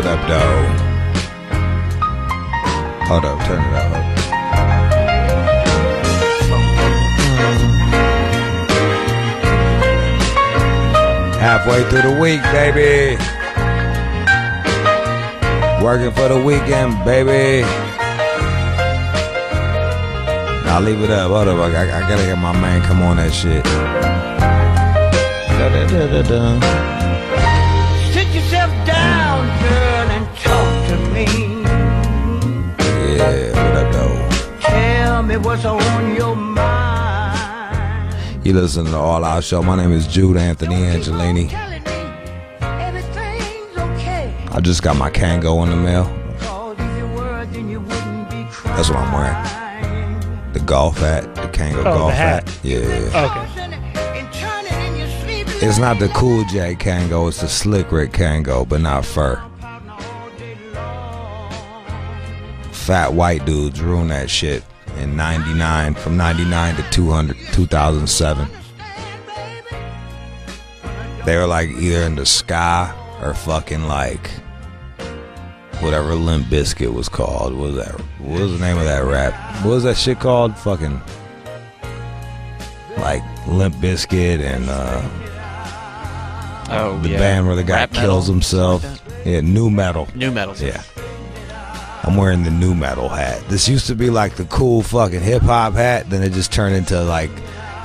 What up, though? Hold up, turn it up. Halfway through the week, baby. Working for the weekend, baby. I'll leave it up. Hold up, I gotta get my man come on that shit. Sit yourself down, girl, and talk to me. Yeah, what up, though? Tell me what's on your mind. You listen to the All Out Show. My name is Jude Anthony Angelini. I just got my Kango in the mail. That's what I'm wearing. The golf hat, the Kango golf hat. Yeah. Okay. It's not the Cool J Kango, it's the Slick Rick Kango, but not fur. Fat white dudes ruined that shit in 99, from 99 to 2007. They were like either in the sky or fucking like whatever Limp Bizkit was called. What was that? What was the name of that rap? What was that shit called? Fucking like Limp Bizkit and the band where the guy kills himself. Like yeah, new metal. New metal. Yeah. I'm wearing the new metal hat. This used to be like the cool fucking hip hop hat. Then it just turned into like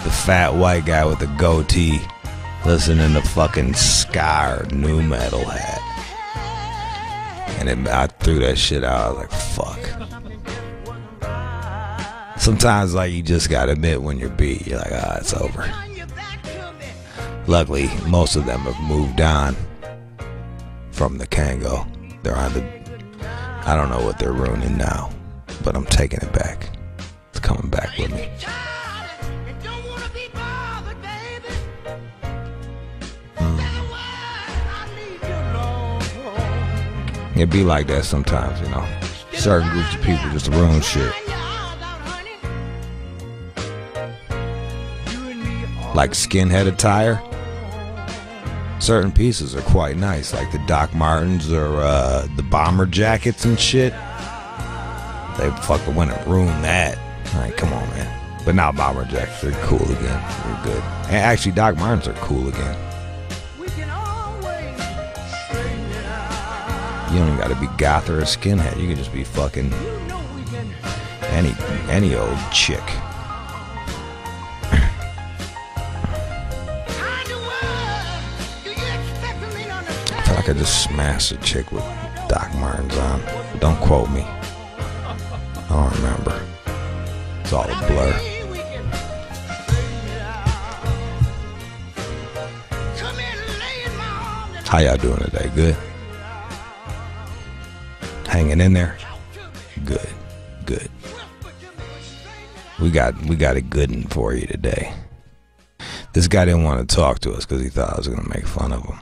the fat white guy with the goatee listening to fucking ska or new metal hat. And then I threw that shit out. I was like, fuck. Sometimes like you just gotta admit when you're beat. You're like, ah, it's over. Luckily, most of them have moved on from the Kango. They're on the, I don't know what they're ruining now, but I'm taking it back. It's coming back with me. It be like that sometimes, you know. Certain groups of people just ruin shit. Like skinhead attire. Certain pieces are quite nice, like the Doc Martens or the bomber jackets and shit. They fucking went and ruined that. Like, come on, man. But now bomber jackets are cool again. They're good. And actually, Doc Martens are cool again. You don't even got to be goth or a skinhead. You can just be fucking any old chick. I feel like I just smashed a chick with Doc Martens on. Don't quote me. I don't remember. It's all a blur. How y'all doing today? Good? Hanging in there? Good. Good. We got a good one for you today. This guy didn't want to talk to us because he thought I was going to make fun of him.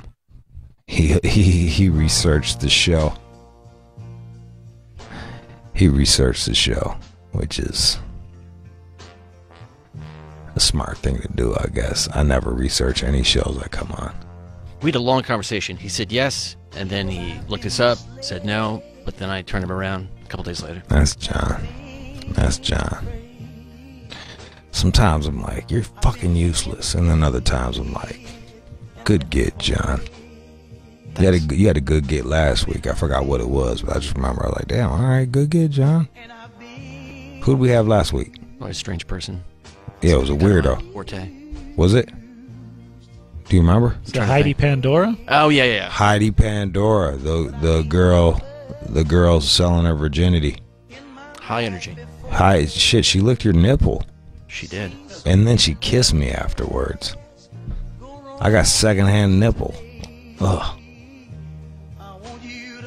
He researched the show. He researched the show, which is a smart thing to do, I guess. I never research any shows that come on. We had a long conversation. He said yes, and then he looked us up, said no, but then I turned him around a couple days later. That's John. That's John. Sometimes I'm like, you're fucking useless. And then other times I'm like, good get, John. You had a good get last week. I forgot what it was, but I just remember I was like, damn, all right, good get, John. Who did we have last week? Oh, a strange person. Yeah, it was a weirdo. Forte. Was it? Do you remember? The Heidi Pandora? Oh, yeah. Heidi Pandora, the girl selling her virginity. High energy. Hi, shit, she licked your nipple. She did. And then she kissed me afterwards. I got secondhand nipple. Ugh.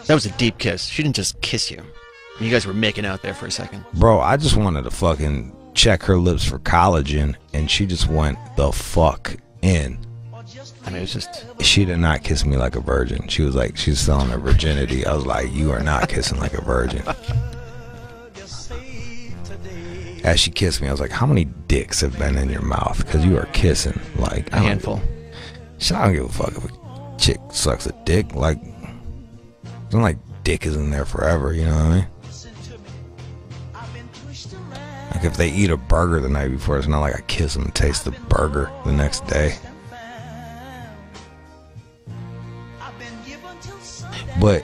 That was a deep kiss. She didn't just kiss you. You guys were making out there for a second. Bro, I just wanted to fucking check her lips for collagen, and she just went the fuck in. I mean, it was just... She did not kiss me like a virgin. She was like, she's selling her virginity. I was like, you are not kissing like a virgin. As she kissed me, I was like, how many dicks have been in your mouth? Because you are kissing like... A handful. I don't give a fuck if a chick sucks a dick. Like, It's not like dick is in there forever, you know what I mean? Like if they eat a burger the night before, it's not like I kiss them and taste the burger the next day. But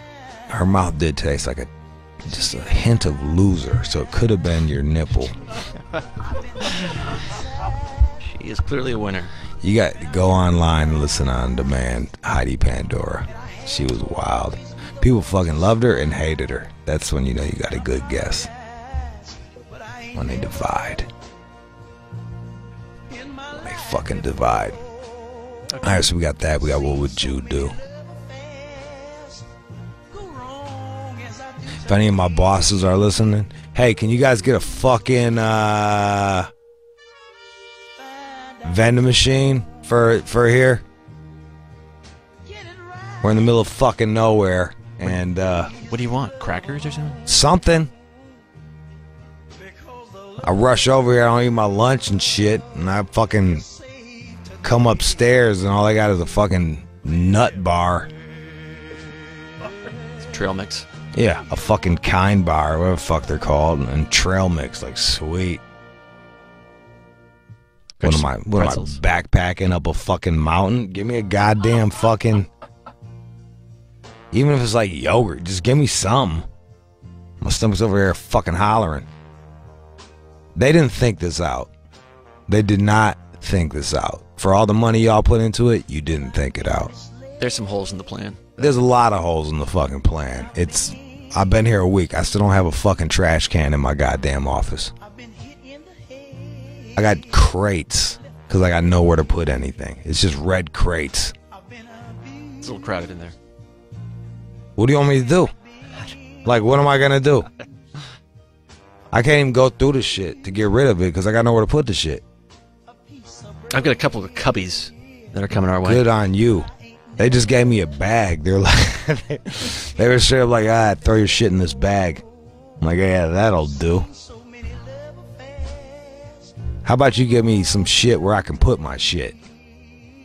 her mouth did taste like just a hint of loser, so it could have been your nipple. She is clearly a winner. You got to go online and listen on demand. Heidi Pandora. She was wild. People fucking loved her and hated her. That's when you know you got a good guess. When they divide. When they fucking divide. Alright, so we got that. We got What Would Jude Do? If any of my bosses are listening, hey, can you guys get a fucking vending machine for here? We're in the middle of fucking nowhere, and What do you want? Crackers or something? something. I rush over here, I don't eat my lunch and shit, and I fucking come upstairs and all I got is a fucking nut bar. Trail mix. Yeah, a fucking Kind bar, whatever the fuck they're called, and trail mix, like sweet. What am I backpacking up a fucking mountain? Give me a goddamn fucking, even if it's like yogurt, just give me some. My stomach's over here fucking hollering. They didn't think this out. They did not think this out. For all the money y'all put into it, you didn't think it out. There's some holes in the plan. There's a lot of holes in the fucking plan. I've been here a week. I still don't have a fucking trash can in my goddamn office. I got crates because I got nowhere to put anything. It's just red crates. It's a little crowded in there. What do you want me to do? Like, what am I gonna do? I can't even go through the shit to get rid of it because I got nowhere to put the shit. I've got a couple of cubbies that are coming our way. Good on you. They just gave me a bag. They're like, they were straight up like, throw your shit in this bag. I'm like, yeah, that'll do. How about you give me some shit where I can put my shit?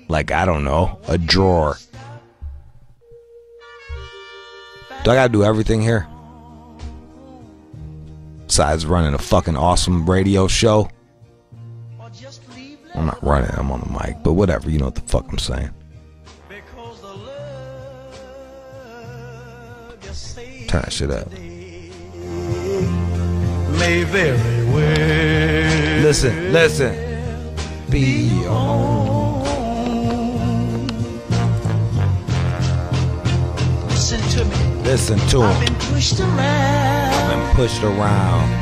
Like, I don't know, a drawer. Do I gotta do everything here? Besides running a fucking awesome radio show? I'm not running, I'm on the mic, but whatever, you know what the fuck I'm saying. Turn that shit up. May very well Listen. Be on. Listen to me. Listen to I've him. been pushed around. Been pushed around.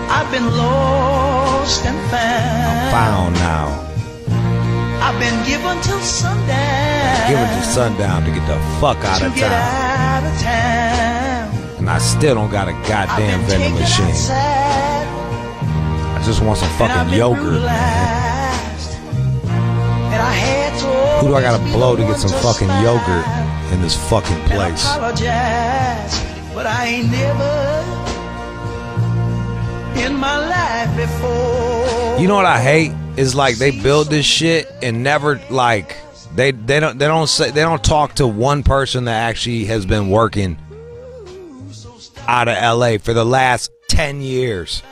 I've been lost and found. Found now. I've been given till sundown. Give it to sundown to get the fuck out of Get town. out of town. And I still don't got a goddamn vending machine. Outside, I just want some fucking yogurt, man. Who do I gotta blow to get some fucking yogurt in this fucking place? Apologize, but I ain't never in my life before. You know what I hate is like they build this shit and never like they don't talk to one person that actually has been working out of LA for the last 10 years.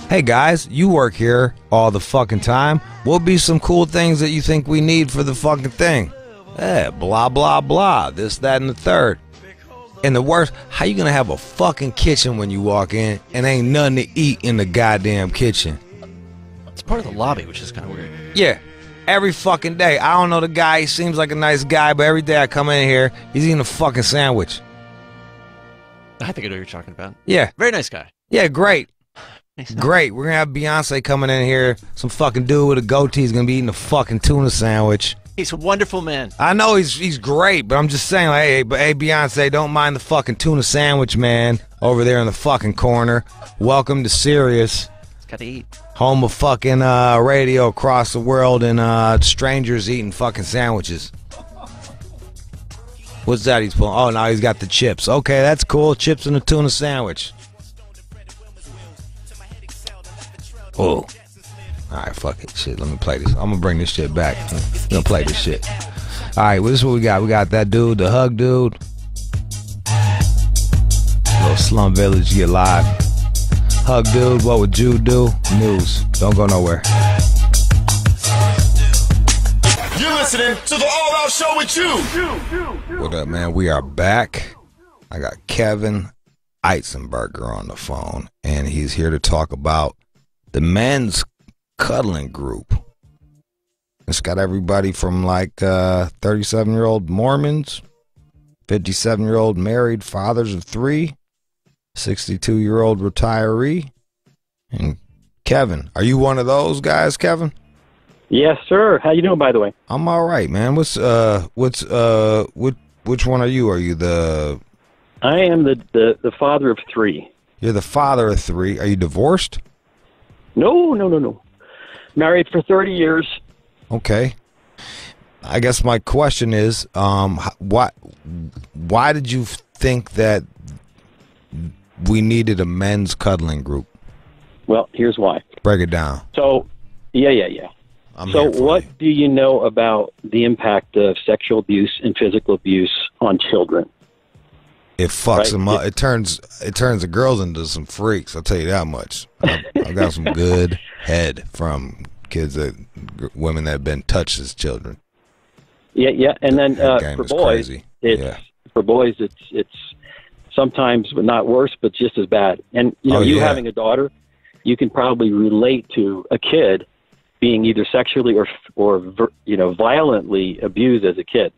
Hey guys, you work here all the fucking time. What be some cool things that you think we need for the fucking thing? Blah blah blah, this, that, and the third. And the worst, how you gonna have a fucking kitchen when you walk in and ain't nothing to eat in the goddamn kitchen? It's part of the lobby, which is kind of weird. Yeah, every fucking day. I don't know the guy, he seems like a nice guy, but every day I come in here, he's eating a fucking sandwich. I think I know what you're talking about. Yeah. Very nice guy. Yeah, great. Nice. Great. We're gonna have Beyonce coming in here. Some fucking dude with a goatee is gonna be eating a fucking tuna sandwich. He's a wonderful man. I know he's great, but I'm just saying, like, hey Beyonce, don't mind the fucking tuna sandwich, man, over there in the fucking corner. Welcome to Sirius, He's got to eat. home of fucking radio across the world, and strangers eating fucking sandwiches. What's that he's pulling? Oh, now he's got the chips. Okay, that's cool. Chips and a tuna sandwich. Oh. Alright, fuck it. Shit, let me play this. I'm gonna bring this shit back. I'm gonna play this shit. All right, well, this is what we got. We got that dude, the hug dude. Little Slum Village get live. Hug dude, what would Jude do? News. Don't go nowhere. You're listening to the All Out Show with Jude. What up, man? We are back. I got Kevin Eitzenberger on the phone, and he's here to talk about the men's cuddling group. It's got everybody from like 37-year-old Mormons, 57-year-old married fathers of 3, 62-year-old retiree, and Kevin. Are you one of those guys, Kevin? Yes, sir. How you doing, by the way? I'm all right, man. Which one are you? Are you the? I am the father of 3. You're the father of 3. Are you divorced? No. Married for 30 years. Okay. I guess my question is, why did you think that we needed a men's cuddling group? Well, here's why. Break it down. So, yeah. So what do you know about the impact of sexual abuse and physical abuse on children? It fucks them up. It turns the girls into some freaks. I'll tell you that much. I got some good head from women that have been touched as children. Yeah. And then for boys, crazy. It's sometimes not worse, but just as bad. And having a daughter, you can probably relate to a kid being either sexually or violently abused as a kid.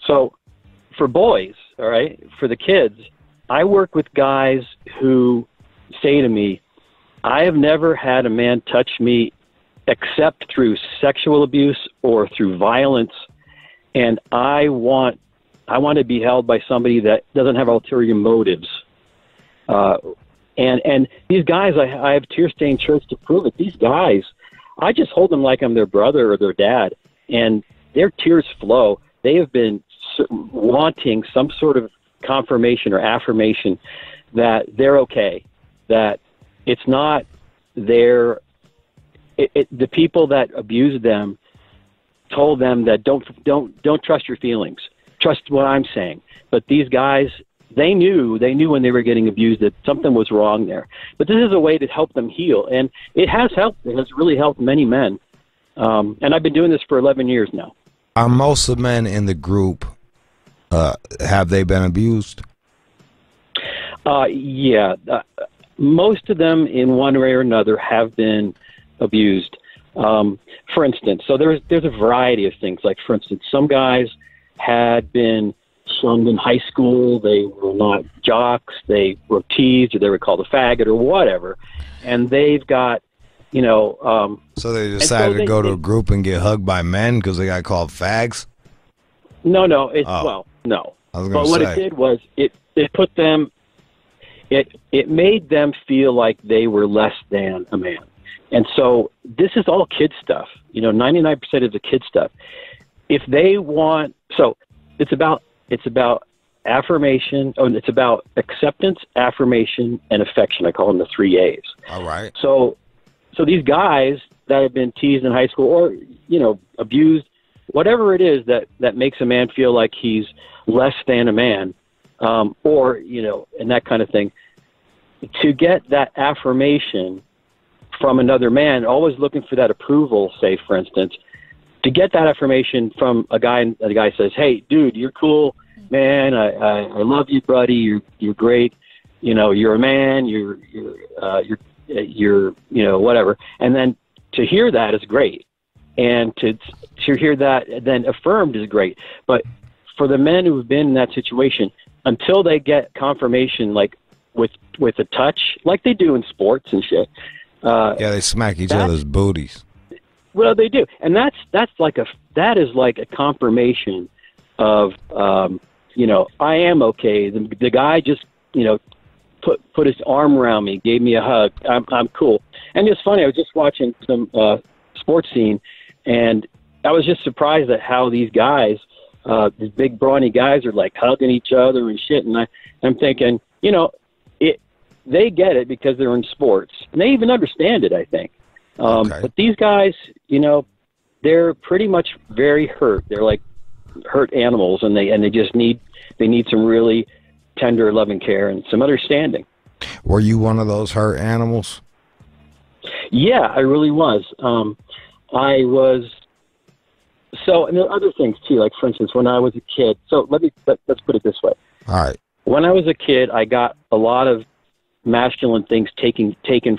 So for boys, all right, for the kids, I work with guys who say to me, I have never had a man touch me except through sexual abuse or through violence, and I want to be held by somebody that doesn't have ulterior motives. And these guys, I have tear-stained shirts to prove it. These guys, I just hold them like I'm their brother or their dad, and their tears flow. They have been wanting some sort of confirmation or affirmation that they're okay, that it's not their. The people that abused them told them that don't trust your feelings, trust what I'm saying. But these guys, they knew when they were getting abused that something was wrong there. But this is a way to help them heal, and it has helped. It has really helped many men. And I've been doing this for 11 years now. Are most of the men in the group, have they been abused? Yeah. Most of them in one way or another have been abused. For instance, so there's a variety of things. Like, for instance, some guys had been shunned in high school. They were not jocks. They were teased, or they were called a faggot or whatever. And they've got, so they decided to go to a group and get hugged by men because they got called fags? No. No. I was But what it did was it put them, it made them feel like they were less than a man. And so this is all kid stuff. 99% of the kid stuff. If they want, so it's about affirmation. Oh, it's about acceptance, affirmation, and affection. I call them the 3 A's. All right. So these guys that have been teased in high school or, abused, whatever it is that makes a man feel like he's less than a man, or, and that kind of thing, to get that affirmation from another man, always looking for that approval, say, for instance, to get that affirmation from a guy, and the guy says, "Hey, dude, you're cool, man. I love you, buddy. You're great. You're a man. You're whatever." And then to hear that is great, and to hear that then affirmed is great. But for the men who have been in that situation, until they get confirmation, like with a touch, like they do in sports and shit. They smack each other's booties. Well, they do, and that is like a confirmation of I am okay. The guy just put his arm around me, gave me a hug. I'm cool. And it's funny. I was just watching some sports scene, and I was just surprised at how these guys, these big brawny guys, are like hugging each other and shit. And I'm thinking, they get it because they're in sports, and they even understand it, I think. Okay. But these guys, they're pretty much very hurt. They're like, hurt animals, and they just need some really tender, loving care and some understanding. Were you one of those hurt animals? Yeah, I really was. I was. So, and there are other things too. Like, for instance, when I was a kid. So let's put it this way. All right. When I was a kid, I got a lot of masculine things taken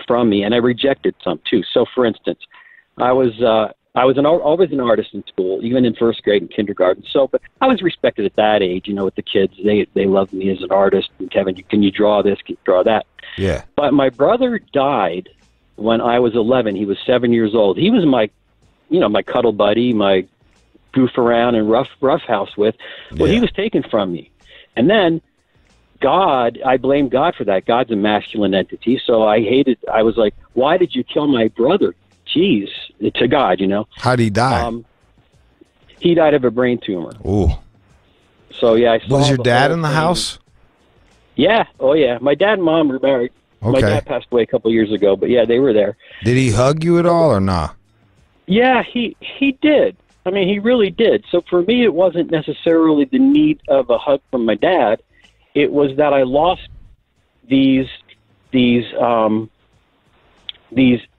from me, and I rejected some too. So, for instance, I was always an artist in school, even in first grade and kindergarten. So, but I was respected at that age. With the kids, they loved me as an artist. And Kevin, can you draw this? Can you draw that? Yeah. But my brother died when I was 11. He was 7 years old. He was my cuddle buddy, my goof around and rough house with. Well, he was taken from me, and then I blamed God for that. God's a masculine entity, so I was like, why did you kill my brother? Jeez, to God, How'd he die? He died of a brain tumor. Ooh. So, yeah. Was your dad in the house? Yeah. Oh, yeah. My dad and mom were married. Okay. My dad passed away a couple years ago, but, yeah, they were there. Did he hug you at all or not? Yeah, he did. I mean, he really did. So for me, it wasn't necessarily the need of a hug from my dad. It was that I lost these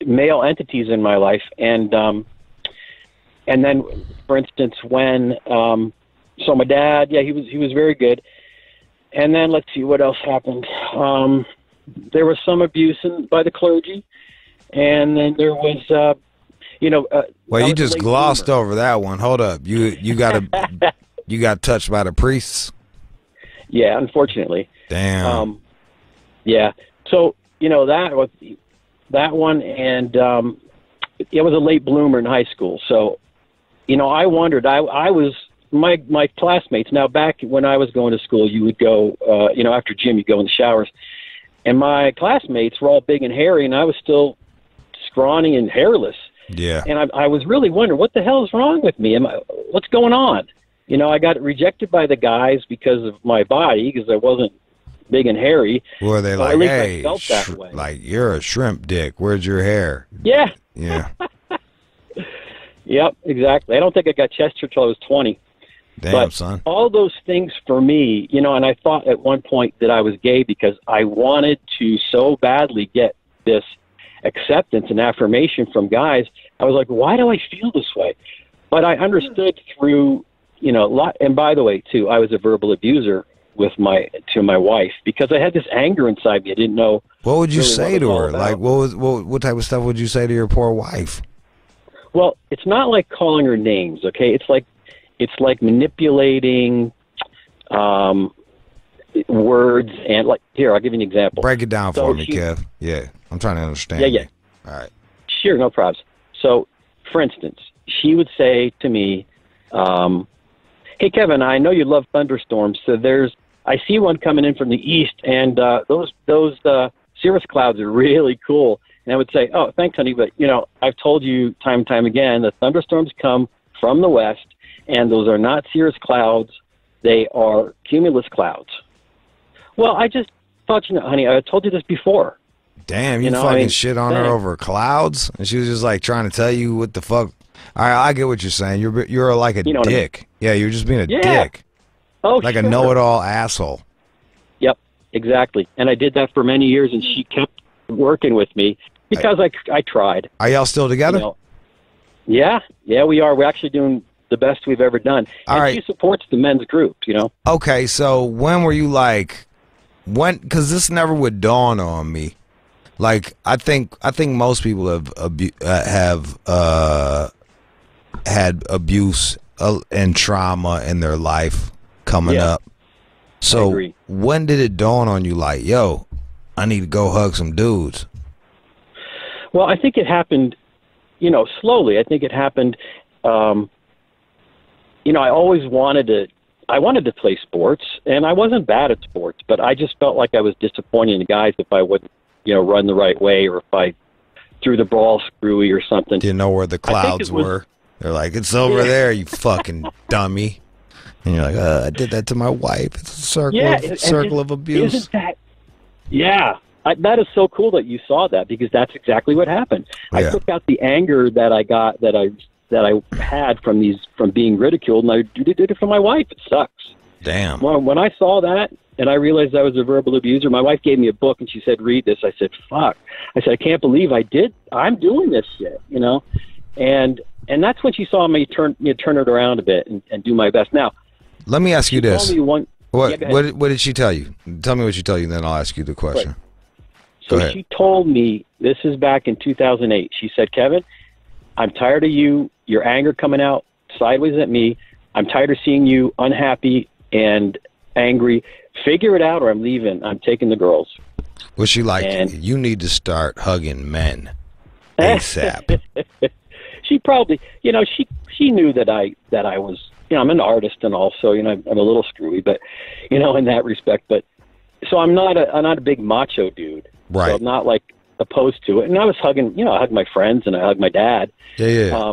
male entities in my life, and then, for instance, when so my dad, he was very good, and then let's see what else happened. There was some abuse by the clergy, and then there was. Well, you just glossed over that one. Hold up, you got you got touched by the priests. Yeah, unfortunately. Damn. Yeah. So that one, and it was a late bloomer in high school. So, I wondered. I was my classmates. Now, back when I was going to school, you would go, after gym, you'd go in the showers, and my classmates were all big and hairy, and I was still scrawny and hairless. Yeah. And I was really wondering, what the hell is wrong with me? What's going on? I got rejected by the guys because of my body, because I wasn't big and hairy. Well, they at like, least hey, I felt that way. like, you're a shrimp dick. Where's your hair? Yeah. Yeah. Yep, exactly. I don't think I got chest hair till I was 20. Damn, but son. All those things for me, and I thought at one point that I was gay because I wanted to so badly get this acceptance and affirmation from guys. I was like, why do I feel this way? But I understood through, and by the way, too, I was a verbal abuser to my wife because I had this anger inside me. I didn't know. What would you say to her? Like, what type of stuff would you say to your poor wife? Well, it's not like calling her names, okay? It's like manipulating words and here, I'll give you an example. Break it down for me, Kev. Yeah, I'm trying to understand. Yeah. All right. Sure, no problems. So, for instance, she would say to me, hey, Kevin, I know you love thunderstorms, so I see one coming in from the east, and those cirrus clouds are really cool. And I would say, oh, thanks, honey, but, I've told you time and time again that thunderstorms come from the west, and those are not cirrus clouds. They are cumulus clouds. Well, I just thought, honey, I told you this before. Damn, you fucking shit on her over clouds? And she was just like trying to tell you what the fuck. All right, I get what you're saying. You're like a dick. I mean? Yeah, you're just being a dick. Oh, like a know-it-all asshole. Yep, exactly. And I did that for many years, and she kept working with me because I tried. Are y'all still together? Yeah, we are. We're actually doing the best we've ever done. All right. She supports the men's group, Okay, so when were you because this never would dawn on me. Like, I think most people have had abuse and trauma in their life coming up. So when did it dawn on you like, yo, I need to go hug some dudes? Well, I think it happened, slowly. I think it happened, I always wanted to play sports, and I wasn't bad at sports, but I just felt like I was disappointing the guys if I wouldn't, run the right way, or if I threw the ball screwy or something. Didn't know where the clouds were. They're like, it's over there, you fucking dummy. And you're like, I did that to my wife. It's a circle of abuse. Isn't that? Yeah. That is so cool that you saw that, because that's exactly what happened. I took out the anger that I got, that I that I had from being ridiculed, and I did it for my wife. It sucks. Damn. Well, when I saw that and I realized I was a verbal abuser, my wife gave me a book and she said, "Read this." I said, "Fuck." I said, "I can't believe I'm doing this shit," you know? And that's when she saw me turn it around a bit and do my best. Now, let me ask you this. What did she tell you? Tell me what she told you, and then I'll ask you the question. Right. So she told me, this is back in 2008. She said, "Kevin, I'm tired of your anger coming out sideways at me. I'm tired of seeing you unhappy and angry. Figure it out or I'm leaving. I'm taking the girls." Was she like, you need to start hugging men ASAP? She probably, she knew that I was, I'm an artist and also, I'm a little screwy, but, in that respect. But so I'm not a big macho dude. Right. So I'm not like opposed to it. And I was hugging, I hugged my friends and I hugged my dad. Yeah.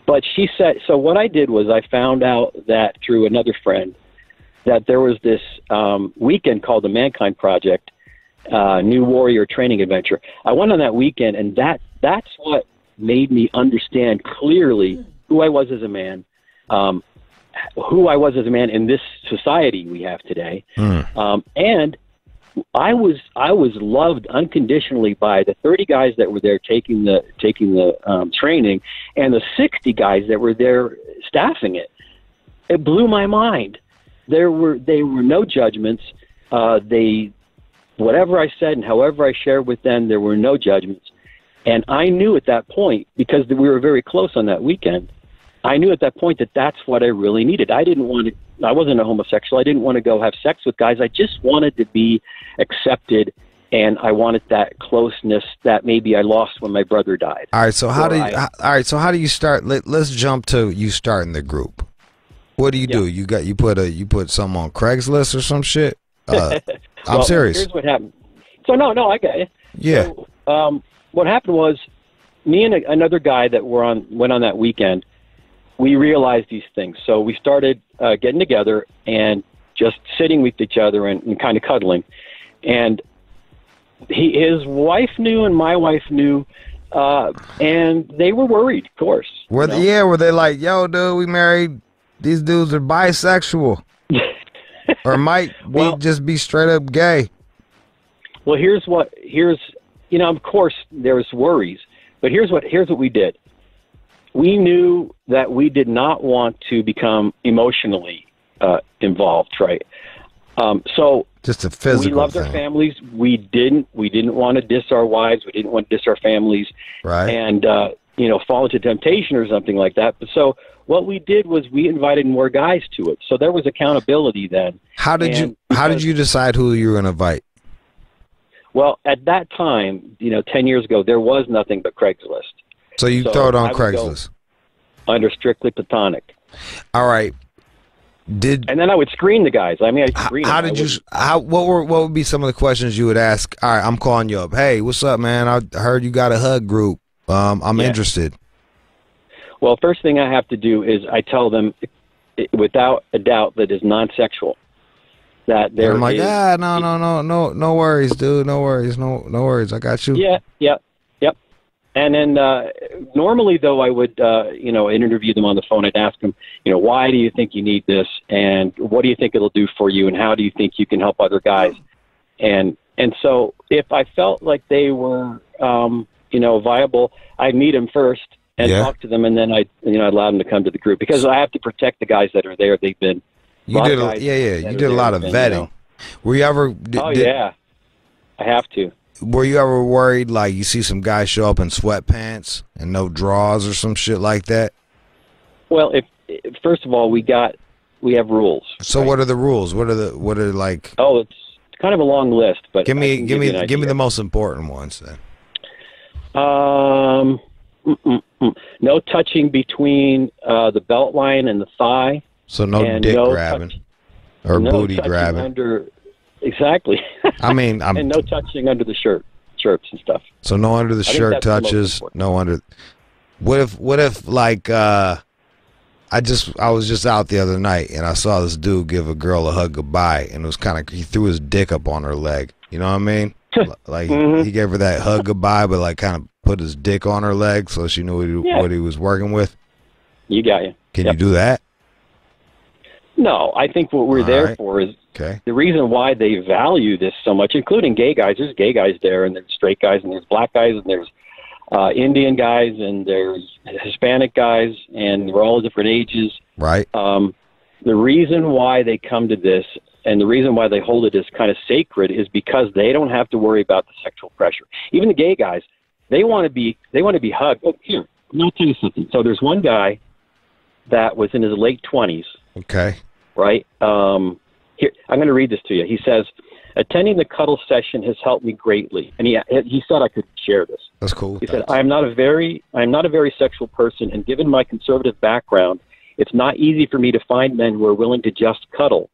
But she said, so what I did was I found out that through another friend that there was this weekend called the Mankind Project, New Warrior Training Adventure. I went on that weekend, and that's what made me understand clearly who I was as a man, in this society we have today. And I was loved unconditionally by the 30 guys that were there taking the training, and the 60 guys that were there staffing it. It blew my mind. They were no judgments. Whatever I said and however I shared with them, there were no judgments. And I knew at that point, because we were very close on that weekend, I knew at that point that that's what I really needed. I wasn't a homosexual. I didn't want to go have sex with guys. I just wanted to be accepted, and I wanted that closeness that maybe I lost when my brother died. All right, so how do you start? Let's jump to you starting the group. What do you do? You put some on Craigslist or some shit? I'm serious. Here's what happened. So no, I got it. Yeah. So, what happened was, me and another guy that went on that weekend, we realized these things. So we started getting together and just sitting with each other and kind of cuddling. And his wife knew and my wife knew, and they were worried, of course. Were they like, "Yo, dude, we married. These dudes are bisexual," or might just be straight up gay? Well, of course there's worries, but here's what we did. We knew that we did not want to become emotionally involved, right? So just a physical. We loved our families. We didn't want to diss our wives. We didn't want to diss our families, right? And fall into temptation or something like that. But so what we did was we invited more guys to it. So there was accountability then. How did you decide who you were going to invite? Well, at that time, 10 years ago, there was nothing but Craigslist. So you throw it on Craigslist? Under strictly platonic. All right. And then I would screen the guys. I mean, I'd screen them. What would be some of the questions you would ask? All right, I'm calling you up. Hey, what's up, man? I heard you got a hug group. I'm interested. Well, first thing I have to do is I tell them without a doubt that it's non-sexual. That they're like, no worries, dude. No worries. I got you. Yeah. And then normally, though, I would, interview them on the phone. I'd ask them, why do you think you need this? And what do you think it'll do for you? And how do you think you can help other guys? And so if I felt like they were, viable, I'd meet them first and talk to them. And then I'd allow them to come to the group, because I have to protect the guys that are there. They've been. You did a lot of vetting. Were you ever? Yeah, I have to. Were you ever worried, like you see some guys show up in sweatpants and no drawers or some shit like that? Well, if first of all, we have rules. So right? What are the rules? What are like? Oh, it's kind of a long list, but give me the most important ones then. No touching between the belt line and the thigh. So no dick grabbing or booty grabbing. Exactly. I mean, and no touching under the shirts and stuff. So no under the shirt touches. No under. What if like I was just out the other night and I saw this dude give a girl a hug goodbye, and it was kind of, he threw his dick up on her leg. You know what I mean? Like he gave her that hug goodbye, but like kind of put his dick on her leg so she knew what he was working with? You got you. Can you do that? No, I think what we're there for is the reason why they value this so much, including gay guys. There's gay guys there, and there's straight guys, and there's black guys, and there's Indian guys, and there's Hispanic guys, and we're all different ages. Right. The reason why they come to this, and the reason why they hold it as kind of sacred, is because they don't have to worry about the sexual pressure. Even the gay guys, they want to be hugged. Oh, here, let me tell you something. So there's one guy that was in his late 20s. Okay. Right? Here, I'm going to read this to you. He says, attending the Cuddle session has helped me greatly. And he said I could share this. That's cool. He said, I am not a very sexual person, and given my conservative background, it's not easy for me to find men who are willing to just cuddle.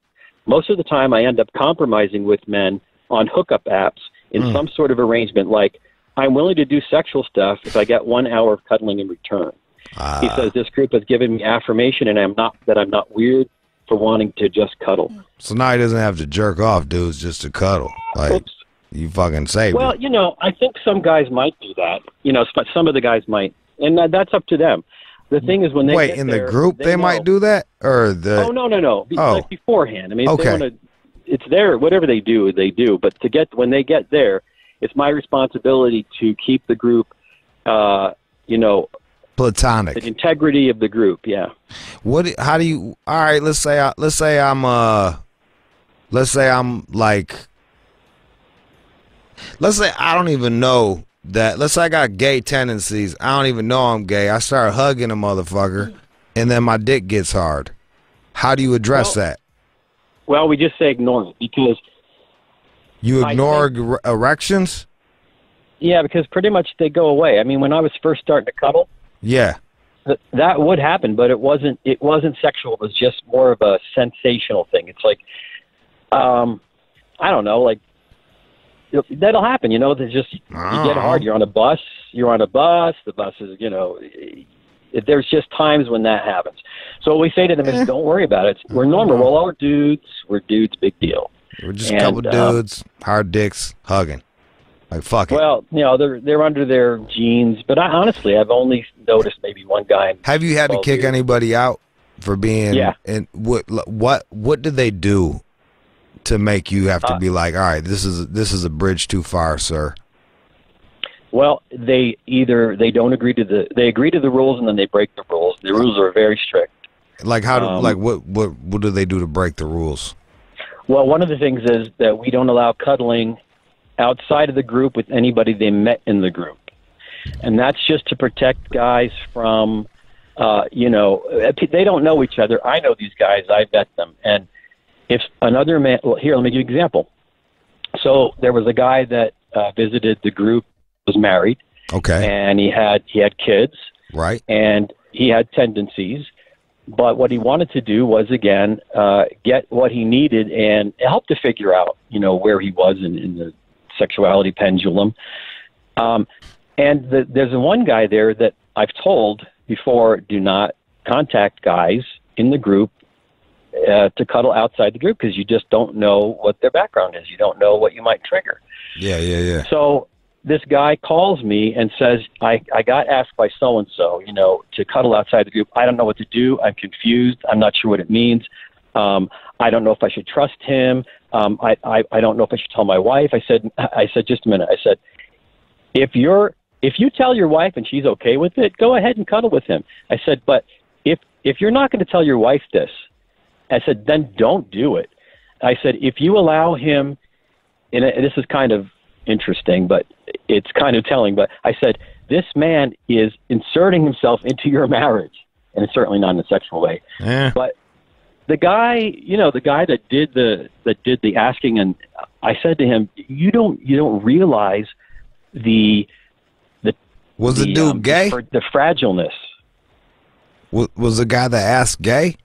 Most of the time, I end up compromising with men on hookup apps in some sort of arrangement, like I'm willing to do sexual stuff if I get 1 hour of cuddling in return. He says this group has given me affirmation, and I'm not weird for wanting to just cuddle. So now he doesn't have to jerk off dudes just to cuddle. Like, oops. You fucking say. Well, I think some guys might do that. Some of the guys might, and that's up to them. The thing is, when they wait in the group, they might do that, or the no. Like beforehand. I mean, if okay. they it's there. Whatever they do, they do. But when they get there, it's my responsibility to keep the group, platonic. The integrity of the group. Yeah. How do you? All right. Let's say I'm like. Let's say I don't even know that. Let's say I got gay tendencies. I don't even know I'm gay. I start hugging a motherfucker, and then my dick gets hard. How do you address that? Well, we just say ignore it, because you ignore erections. Yeah, because pretty much they go away. I mean, when I was first starting to cuddle, yeah, that would happen, but it wasn't sexual. It was just more of a sensational thing. It's like, I don't know, like that'll happen. There's just you get hard. You're on a bus. The bus is, there's just times when that happens. So what we say to them is, don't worry about it. We're normal. We're all dudes. We're dudes. Big deal. We're just a couple dudes, hard dicks, hugging. Like, fuck it. Well, they're under their genes, but honestly, I've only noticed maybe one guy. Have you had to kick anybody out for being? Yeah. And what did they do to make you have to be like, all right, this is a bridge too far, sir? Well, they don't agree to they agree to the rules, and then they break the rules. The rules are very strict. Like what do they do to break the rules? Well, one of the things is that we don't allow cuddling outside of the group with anybody they met in the group. And that's just to protect guys from, they don't know each other. I know these guys. I met them. And if another man, well, here, let me give you an example. So there was a guy that visited the group, was married. Okay. And he had kids. Right. And he had tendencies. But what he wanted to do was, again, get what he needed and help to figure out, where he was in the sexuality pendulum. And there's one guy there that I've told before, do not contact guys in the group to cuddle outside the group, because you just don't know what their background is. You don't know what you might trigger. Yeah. So this guy calls me and says, I got asked by so-and-so, to cuddle outside the group. I don't know what to do. I'm confused. I'm not sure what it means. I don't know if I should trust him. I don't know if I should tell my wife. I said, just a minute. I said, if you tell your wife and she's okay with it, go ahead and cuddle with him. I said, but if you're not going to tell your wife this, I said, then don't do it. I said, if you allow him, and this is kind of interesting, but it's kind of telling, but I said, this man is inserting himself into your marriage, and it's certainly not in a sexual way. Yeah. But the guy that did the asking, and I said to him, you don't realize the dude gay? The fragileness. Was the guy that asked gay?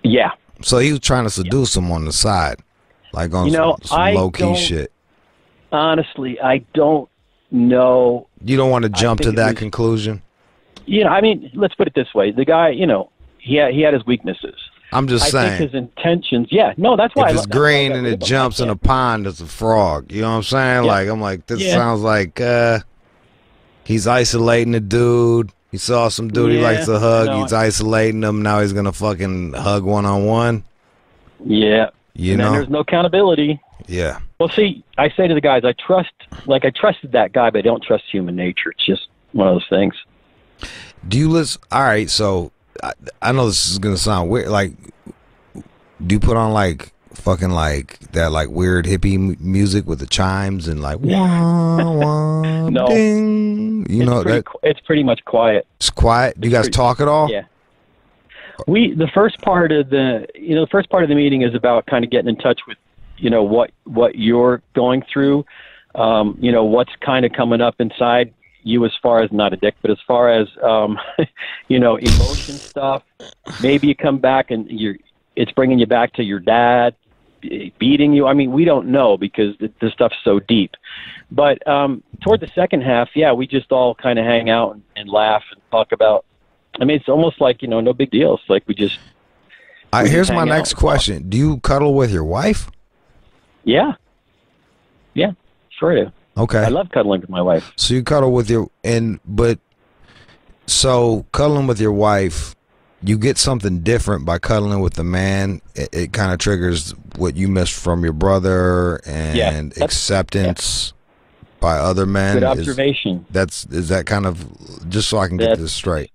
Yeah. So he was trying to seduce him on the side, like on some low key shit. Honestly, I don't know. You don't want to jump to that conclusion? I mean, let's put it this way. The guy, he had his weaknesses. I'm just saying. I think his intentions, that's why. If it's green and it jumps in a pond, it's a frog. You know what I'm saying? Yeah. Like, I'm like, this sounds like, He's isolating the dude. He saw some dude he likes to hug. No, He's isolating them. Now he's gonna fucking hug one-on-one. Yeah. You and know, then there's no accountability. Yeah. Well, see, I say to the guys, I trusted that guy, but I don't trust human nature. It's just one of those things. Do you listen? All right, so I know this is gonna sound weird. Like, do you put on like fucking like that like weird hippie music with the chimes and like wah, wah, No. ding? You know that It's pretty much quiet. it's quiet. Do you guys talk at all? Yeah. The first part of the meeting is about kind of getting in touch with, what you're going through, what's kind of coming up inside you as far as not a dick, but as far as, emotion stuff. Maybe you come back and it's bringing you back to your dad beating you. I mean, we don't know because this stuff's so deep. But toward the second half, we just all kind of hang out and laugh and talk about. I mean, it's almost like, no big deal. It's like we just. Here's my next question. Do you cuddle with your wife? Yeah. Yeah, sure do. Okay. I love cuddling with my wife. So you cuddle with so cuddling with your wife, you get something different by cuddling with the man. It kind of triggers what you missed from your brother and acceptance by other men. Good observation. Is that kind of, just so I can get this straight?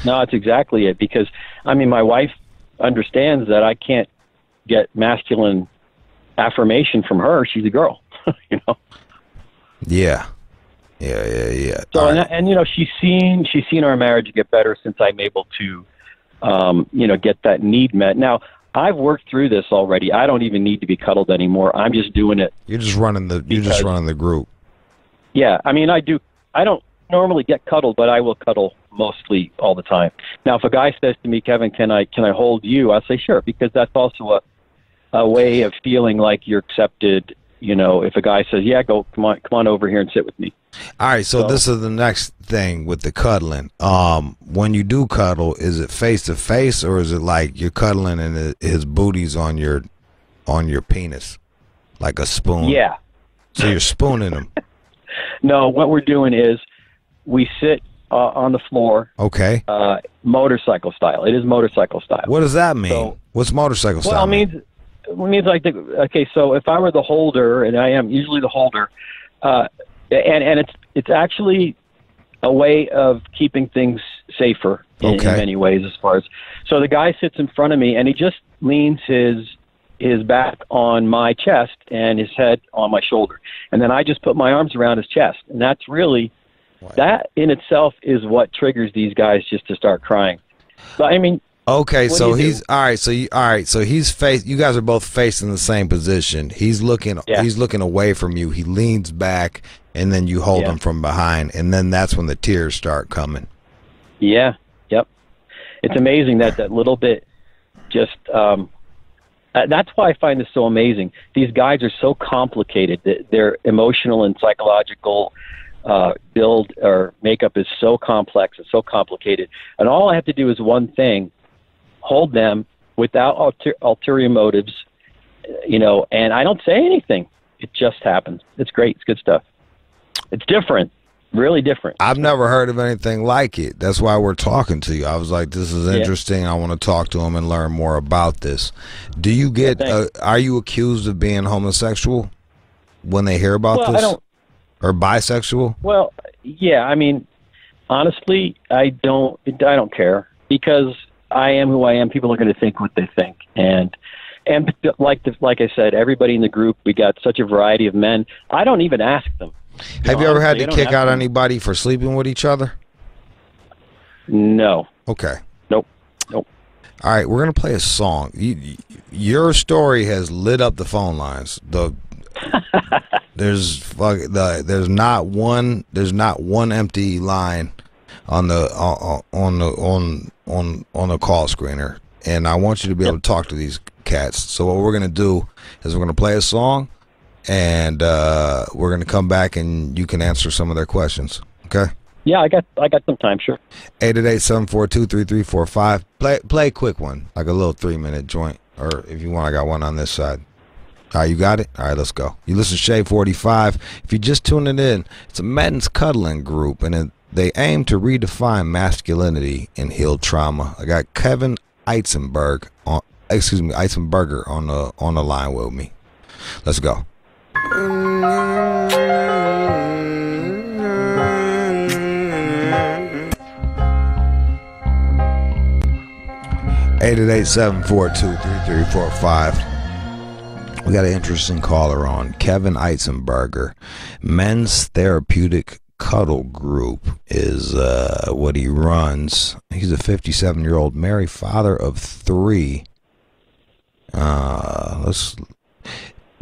No, that's exactly it. Because, I mean, my wife understands that I can't get masculine affirmation from her. She's a girl, Yeah. So, and she's seen our marriage get better since I'm able to, get that need met. Now, I've worked through this already. I don't even need to be cuddled anymore. I'm just doing it. You're just running the group. Yeah, I mean, I don't normally get cuddled, but I will cuddle mostly all the time. Now, if a guy says to me, Kevin, can I hold you? I'll say sure, because that's also a way of feeling like you're accepted. If a guy says, yeah, come on over here and sit with me. All right, so this is the next thing with the cuddling. When you do cuddle, is it face to face or is it like you're cuddling and his booty's on your penis, like a spoon? Yeah. So you're spooning him. No, what we're doing is we sit on the floor. Okay. Motorcycle style. It is motorcycle style. What does that mean? So, what's motorcycle style? Well, it means like so if I were the holder, and I am usually the holder, and it's actually a way of keeping things safer in many ways as far as. So the guy sits in front of me and he just leans his back on my chest and his head on my shoulder. And then I just put my arms around his chest. And that's really, that in itself is what triggers these guys just to start crying. But I mean. Okay, so he's all right. So he's you guys are both facing the same position. He's looking away from you. He leans back, and then you hold him from behind, and then that's when the tears start coming. Yeah. Yep. It's amazing that little bit. Just that's why I find this so amazing. These guys are so complicated. Their emotional and psychological build or makeup is so complex and so complicated. And all I have to do is one thing. Hold them without ulterior motives, and I don't say anything. It just happens. It's great. It's good stuff. It's different, really different. I've never heard of anything like it. That's why we're talking to you. I was like, this is interesting. I want to talk to him and learn more about this. Do you get, are you accused of being homosexual when they hear about this? Or bisexual? Well, yeah, I mean, honestly, I don't care because I am who I am. People are going to think what they think, and like I said, everybody in the group, we got such a variety of men. I don't even ask them. Have you ever had to kick out anybody for sleeping with each other? No. Okay. Nope. All right, we're gonna play a song. Your story has lit up the phone lines. There's not one empty line on the call screener, and I want you to be able to talk to these cats. So what we're gonna do is we're gonna play a song, and we're gonna come back and you can answer some of their questions. Okay? Yeah, I got some time. Sure. 888-742-3345. Play a quick one, like a little 3-minute joint, or if you want, I got one on this side. All right, you got it? All right, let's go. You listen to Shade 45. If you're just tuning in, it's a men's cuddling group, and they aim to redefine masculinity and heal trauma. I got Kevin Eitzenberger on the line with me. Let's go. 888-742-3345. We got an interesting caller on. Kevin Eitzenberger. Men's Therapeutic Cuddle Group is what he runs. He's a 57-year-old married father of 3. What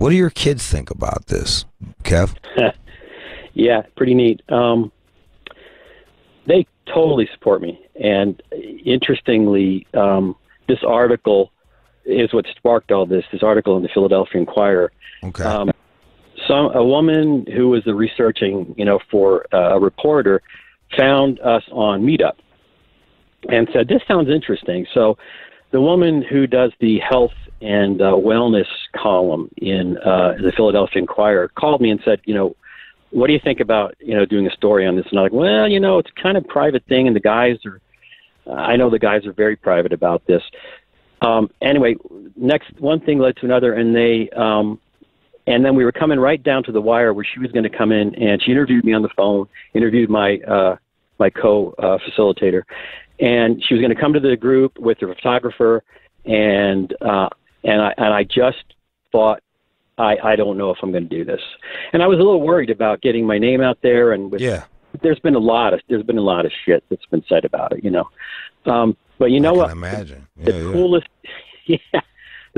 do your kids think about this, Kev? Yeah, pretty neat. They totally support me. And interestingly, this article is what sparked all this article in the Philadelphia Inquirer. Okay. A woman who was researching, for a reporter found us on Meetup and said, this sounds interesting. So the woman who does the health and wellness column in the Philadelphia Inquirer called me and said, what do you think about, doing a story on this? And I'm like, well, it's kind of private thing. And I know the guys are very private about this. Anyway, one thing led to another, and and then we were coming right down to the wire where she was going to come in, and she interviewed me on the phone, interviewed my co-facilitator, and she was going to come to the group with her photographer, and I just thought, I don't know if I'm going to do this, and I was a little worried about getting my name out there, and there's been a lot of shit that's been said about it, but you know what? I can imagine. The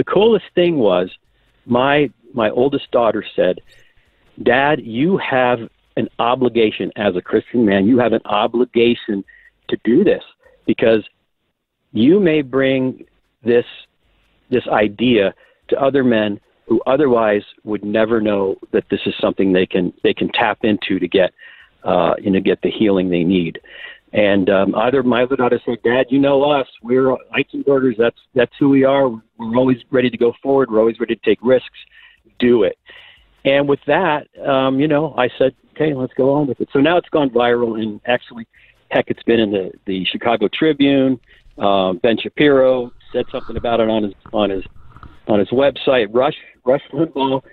coolest thing was my oldest daughter said, Dad, you have an obligation as a Christian man. You have an obligation to do this because you may bring this idea to other men who otherwise would never know that this is something they can tap into to get the healing they need. And my other daughter said, Dad, you know us. We're Eitzenbergers. That's who we are. We're always ready to go forward. We're always ready to take risks. Do it. And with that, I said, okay, let's go on with it. So now it's gone viral, and actually, heck, it's been in the Chicago Tribune. Ben Shapiro said something about it on his website. Rush Limbaugh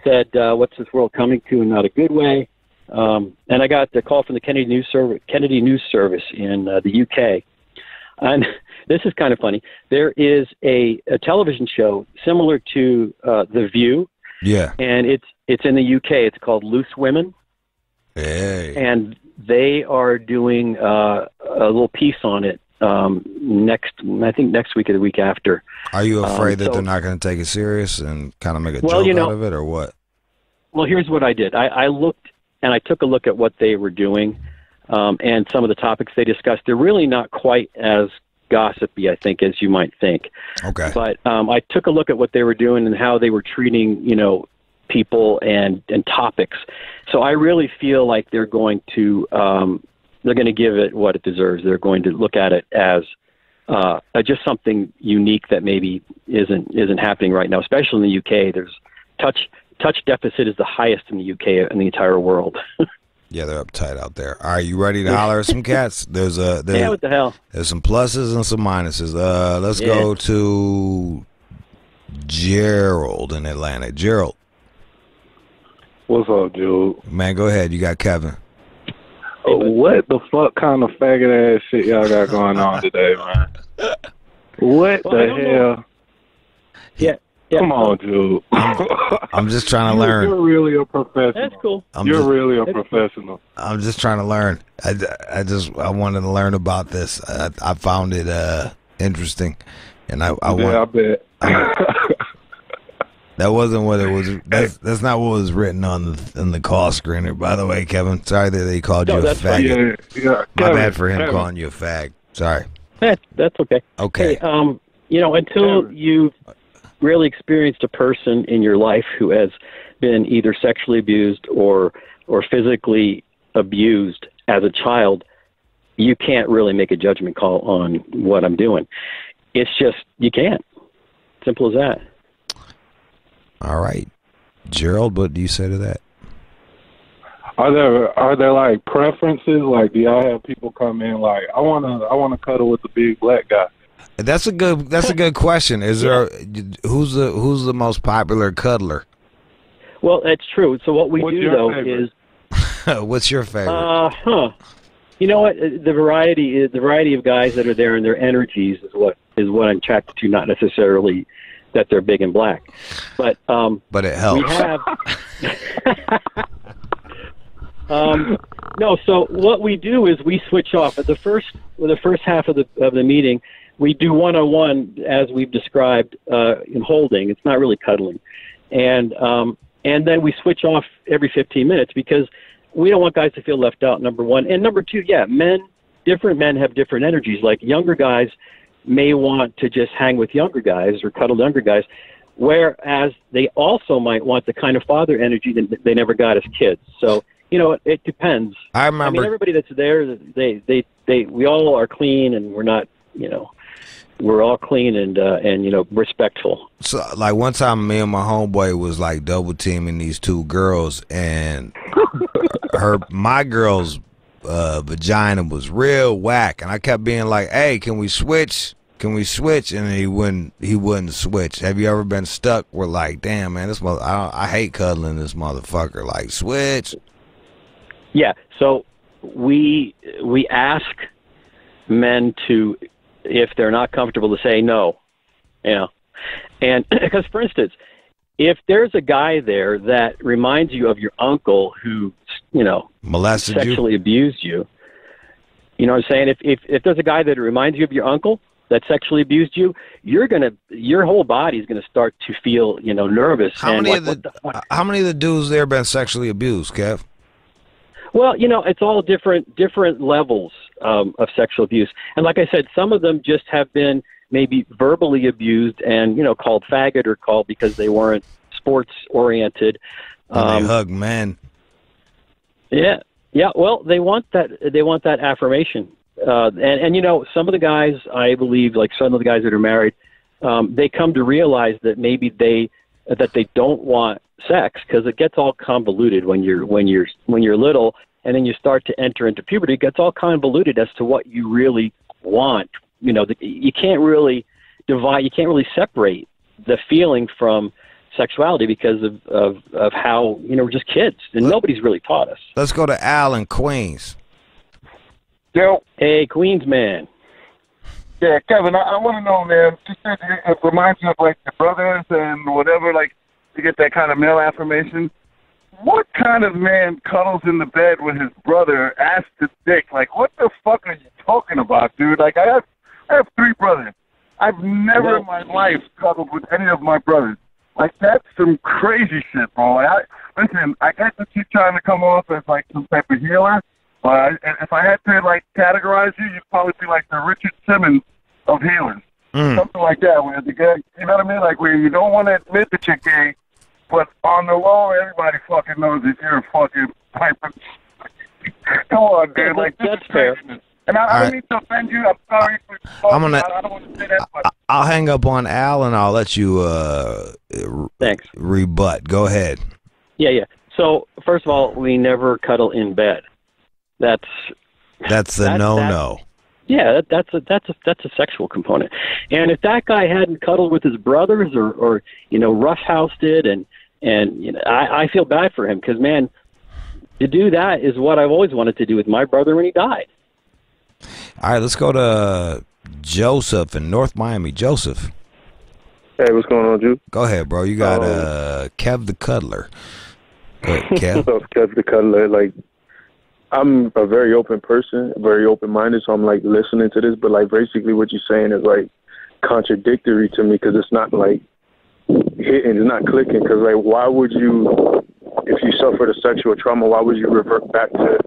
said, "What's this world coming to, and not a good way." And I got the call from the Kennedy News Service in the UK. And this is kind of funny. There is a television show similar to The View. Yeah. And it's in the UK. It's called Loose Women. Hey. And they are doing a little piece on it next week or the week after. Are you afraid that they're not going to take it serious and kind of make a joke out of it, or what? Well, here's what I did. I looked and I took a look at what they were doing and some of the topics they discussed. They're really not quite as gossipy, I think, as you might think. Okay. But I took a look at what they were doing and how they were treating, people and topics. So I really feel like they're going to give it what it deserves. They're going to look at it as just something unique that maybe isn't happening right now, especially in the UK. There's touch deficit is the highest in the UK in the entire world. Yeah, they're uptight out there. All right, you ready to holler at some cats? There's what the hell? There's some pluses and some minuses. Let's go to Gerald in Atlanta. Gerald. What's up, Jude? Man, go ahead. You got Kevin. What the fuck kind of faggot ass shit y'all got going on today, man? What the hell? Yeah. Come on, Jude. I'm just trying to learn. You're really a professional. That's cool. You're really a professional. I'm just trying to learn. I wanted to learn about this. I found it interesting, and I bet. That wasn't what it was. That's not what was written on the call screener. By the way, Kevin, sorry that they called you a faggot. Yeah. My bad for him calling you a fag. Sorry. That's okay. Okay. Hey, until you've really experienced a person in your life who has been either sexually abused or physically abused as a child, you can't really make a judgment call on what I'm doing. It's just, you can't. Simple as that. All right. Gerald, what do you say to that? Are there like preferences? Like, do y'all have people come in like, I wanna cuddle with the big black guy? That's a good question. Is there who's the most popular cuddler? Well, that's true. So what we What's do your though favorite? Is what's your favorite? You know what? The variety of guys that are there and their energies is what I'm attracted to. Not necessarily that they're big and black, but it helps. We have. No, so what we do is we switch off at the first half of the meeting. We do one-on-one as we've described in holding. It's not really cuddling, and then we switch off every 15 minutes because we don't want guys to feel left out. Number one, and number two, different men have different energies. Like younger guys may want to just hang with younger guys or cuddle younger guys, whereas they also might want the kind of father energy that they never got as kids. So. It depends. I remember everybody that's there. We all are clean, and we're not. We're all clean and respectful. So, like one time, me and my homeboy was like double teaming these two girls, and my girl's vagina was real whack, and I kept being like, "Hey, can we switch? Can we switch?" And he wouldn't switch. Have you ever been stuck? We're like, "Damn, man, I hate cuddling this motherfucker." Like, switch. Yeah, so we ask men to, if they're not comfortable, to say no, and because, for instance, if there's a guy there that reminds you of your uncle who, molested sexually abused you, you know what I'm saying? If there's a guy that reminds you of your uncle that sexually abused you, your whole body's gonna start to feel, nervous. How many of the dudes there been sexually abused, Kev? Well, it's all different levels of sexual abuse. And like I said, some of them just have been maybe verbally abused and, called faggot or called because they weren't sports oriented. They hug men. Yeah. Yeah. Well, they want that affirmation. And some of the guys, I believe, like some of the guys that are married, they come to realize that maybe they don't want sex because it gets all convoluted when you're little, and then you start to enter into puberty. It gets all convoluted as to what you really want. You can't really divide. You can't really separate the feeling from sexuality because of how we're just kids and nobody's really taught us. Let's go to Al in Queens. Yo. Hey, Queens man. Yeah, Kevin, I want to know, man. You said it reminds you of like your brothers and whatever, like. To get that kind of male affirmation. What kind of man cuddles in the bed with his brother, ass to dick? Like, what the fuck are you talking about, dude? Like, I have 3 brothers. I've never in my life cuddled with any of my brothers. Like, that's some crazy shit, bro. Listen, I get that you're trying to come off as, like, some type of healer, but if I had to, like, categorize you, you'd probably be like the Richard Simmons of healers. Something like that, where the guy, you know what I mean? Like, where you don't want to admit that you're gay, but on the low, everybody fucking knows that you're a fucking piper. Come on, dude. Like, that's fair. And I don't mean to offend you. I'm sorry. I don't want to say that, but I'll hang up on Al and I'll let you Thanks. rebut. Go ahead. Yeah. So, first of all, we never cuddle in bed. That's a no-no. Yeah, that's a sexual component. And if that guy hadn't cuddled with his brothers or roughhoused it, and I feel bad for him because, man, to do that is what I've always wanted to do with my brother when he died. All right, let's go to Joseph in North Miami. Joseph. Hey, what's going on, Jude? Go ahead, bro. You got Kev the Cuddler. Go ahead, Kev. What's up, Kev the Cuddler? Like, I'm a very open person, very open-minded, so I'm, like, listening to this. But, like, basically what you're saying is, like, contradictory to me because it's not, like, hitting, it's not clicking. Because, like, why would you, if you suffered a sexual trauma, why would you revert back to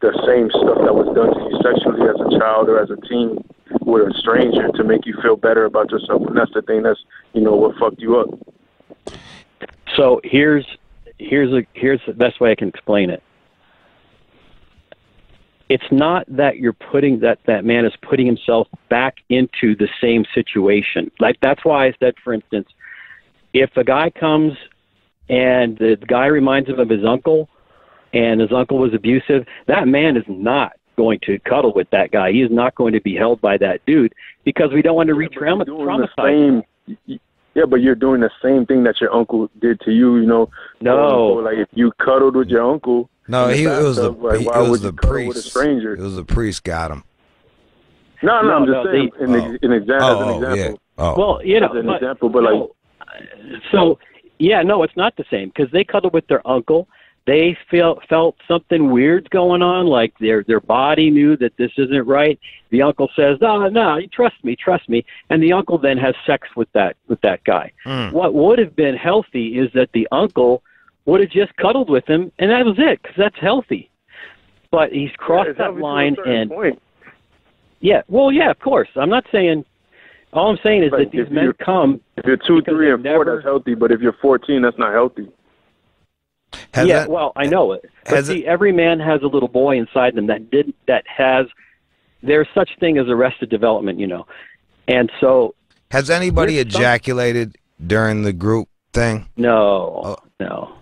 the same stuff that was done to you sexually as a child or as a teen with a stranger to make you feel better about yourself? And that's the thing that's, what fucked you up. So here's the best way I can explain it. It's not that you're putting that man is putting himself back into the same situation. Like, that's why I said, for instance, if a guy comes and the guy reminds him of his uncle, and his uncle was abusive, that man is not going to cuddle with that guy. He is not going to be held by that dude because we don't want to re-traumatize. Yeah, but you're doing the same thing that your uncle did to you, you know. No. Like if you cuddled with your uncle. No, it was the priest. With a stranger? It was the priest got him. No, I'm just saying an example. Yeah. Oh. Well, you know, as an example, but like. So, yeah, no, it's not the same because they cuddled with their uncle. They felt something weird's going on, like their body knew that this isn't right. The uncle says, "No, trust me," and the uncle then has sex with that guy. What would have been healthy is that the uncle would have just cuddled with him, and that was it, because that's healthy. But he's crossed that line, and point. Yeah, well, yeah, of course. I'm not saying. All I'm saying is that these men come. If you're 2, 3, and 4, that's healthy. But if you're 14, that's not healthy. Well, I know it. But see, every man has a little boy inside them that has. There's such thing as arrested development, you know, and so. Has anybody ejaculated during the group thing? No, no.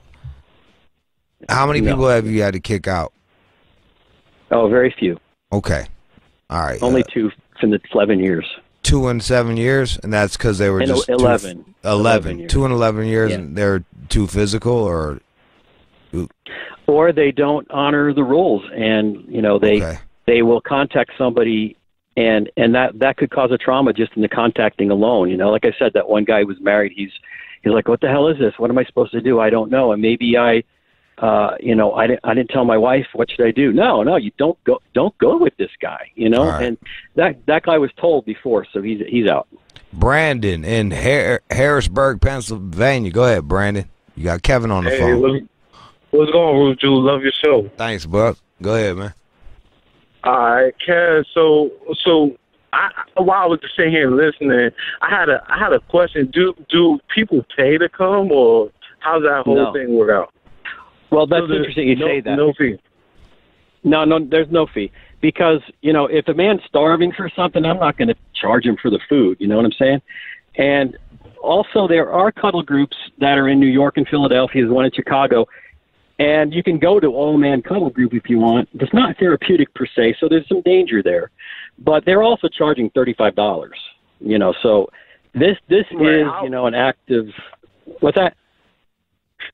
How many people have you had to kick out? Oh, very few. Okay, all right. Only 2 in the 11 years. 2 in 7 years, and that's because they were just 11. 11. 2 in 11 years, and they're too physical, or they don't honor the rules, and you know they will contact somebody, and that could cause a trauma just in the contacting alone. You know, like I said, that one guy who was married. He's like, what the hell is this? What am I supposed to do? I don't know. And maybe I didn't tell my wife. What should I do? No, you don't go with this guy. You know, right. And that guy was told before, so he's out. Brandon in Harrisburg, Pennsylvania. Go ahead, Brandon. You got Kevin on the phone. What's going on, Jude? Love your show. Thanks, Buck. Go ahead, man. All right, Kev. So while I was just sitting here listening, I had a question. Do people pay to come, or how's that whole thing work out? Well, that's interesting you say that. No fee. No, there's no fee. Because, you know, if a man's starving for something, I'm not going to charge him for the food. You know what I'm saying? And also, there are cuddle groups that are in New York and Philadelphia. There's one in Chicago. And you can go to all-man cuddle group if you want. It's not therapeutic per se, so there's some danger there. But they're also charging $35, you know. So this is, you know, an act of – what's that?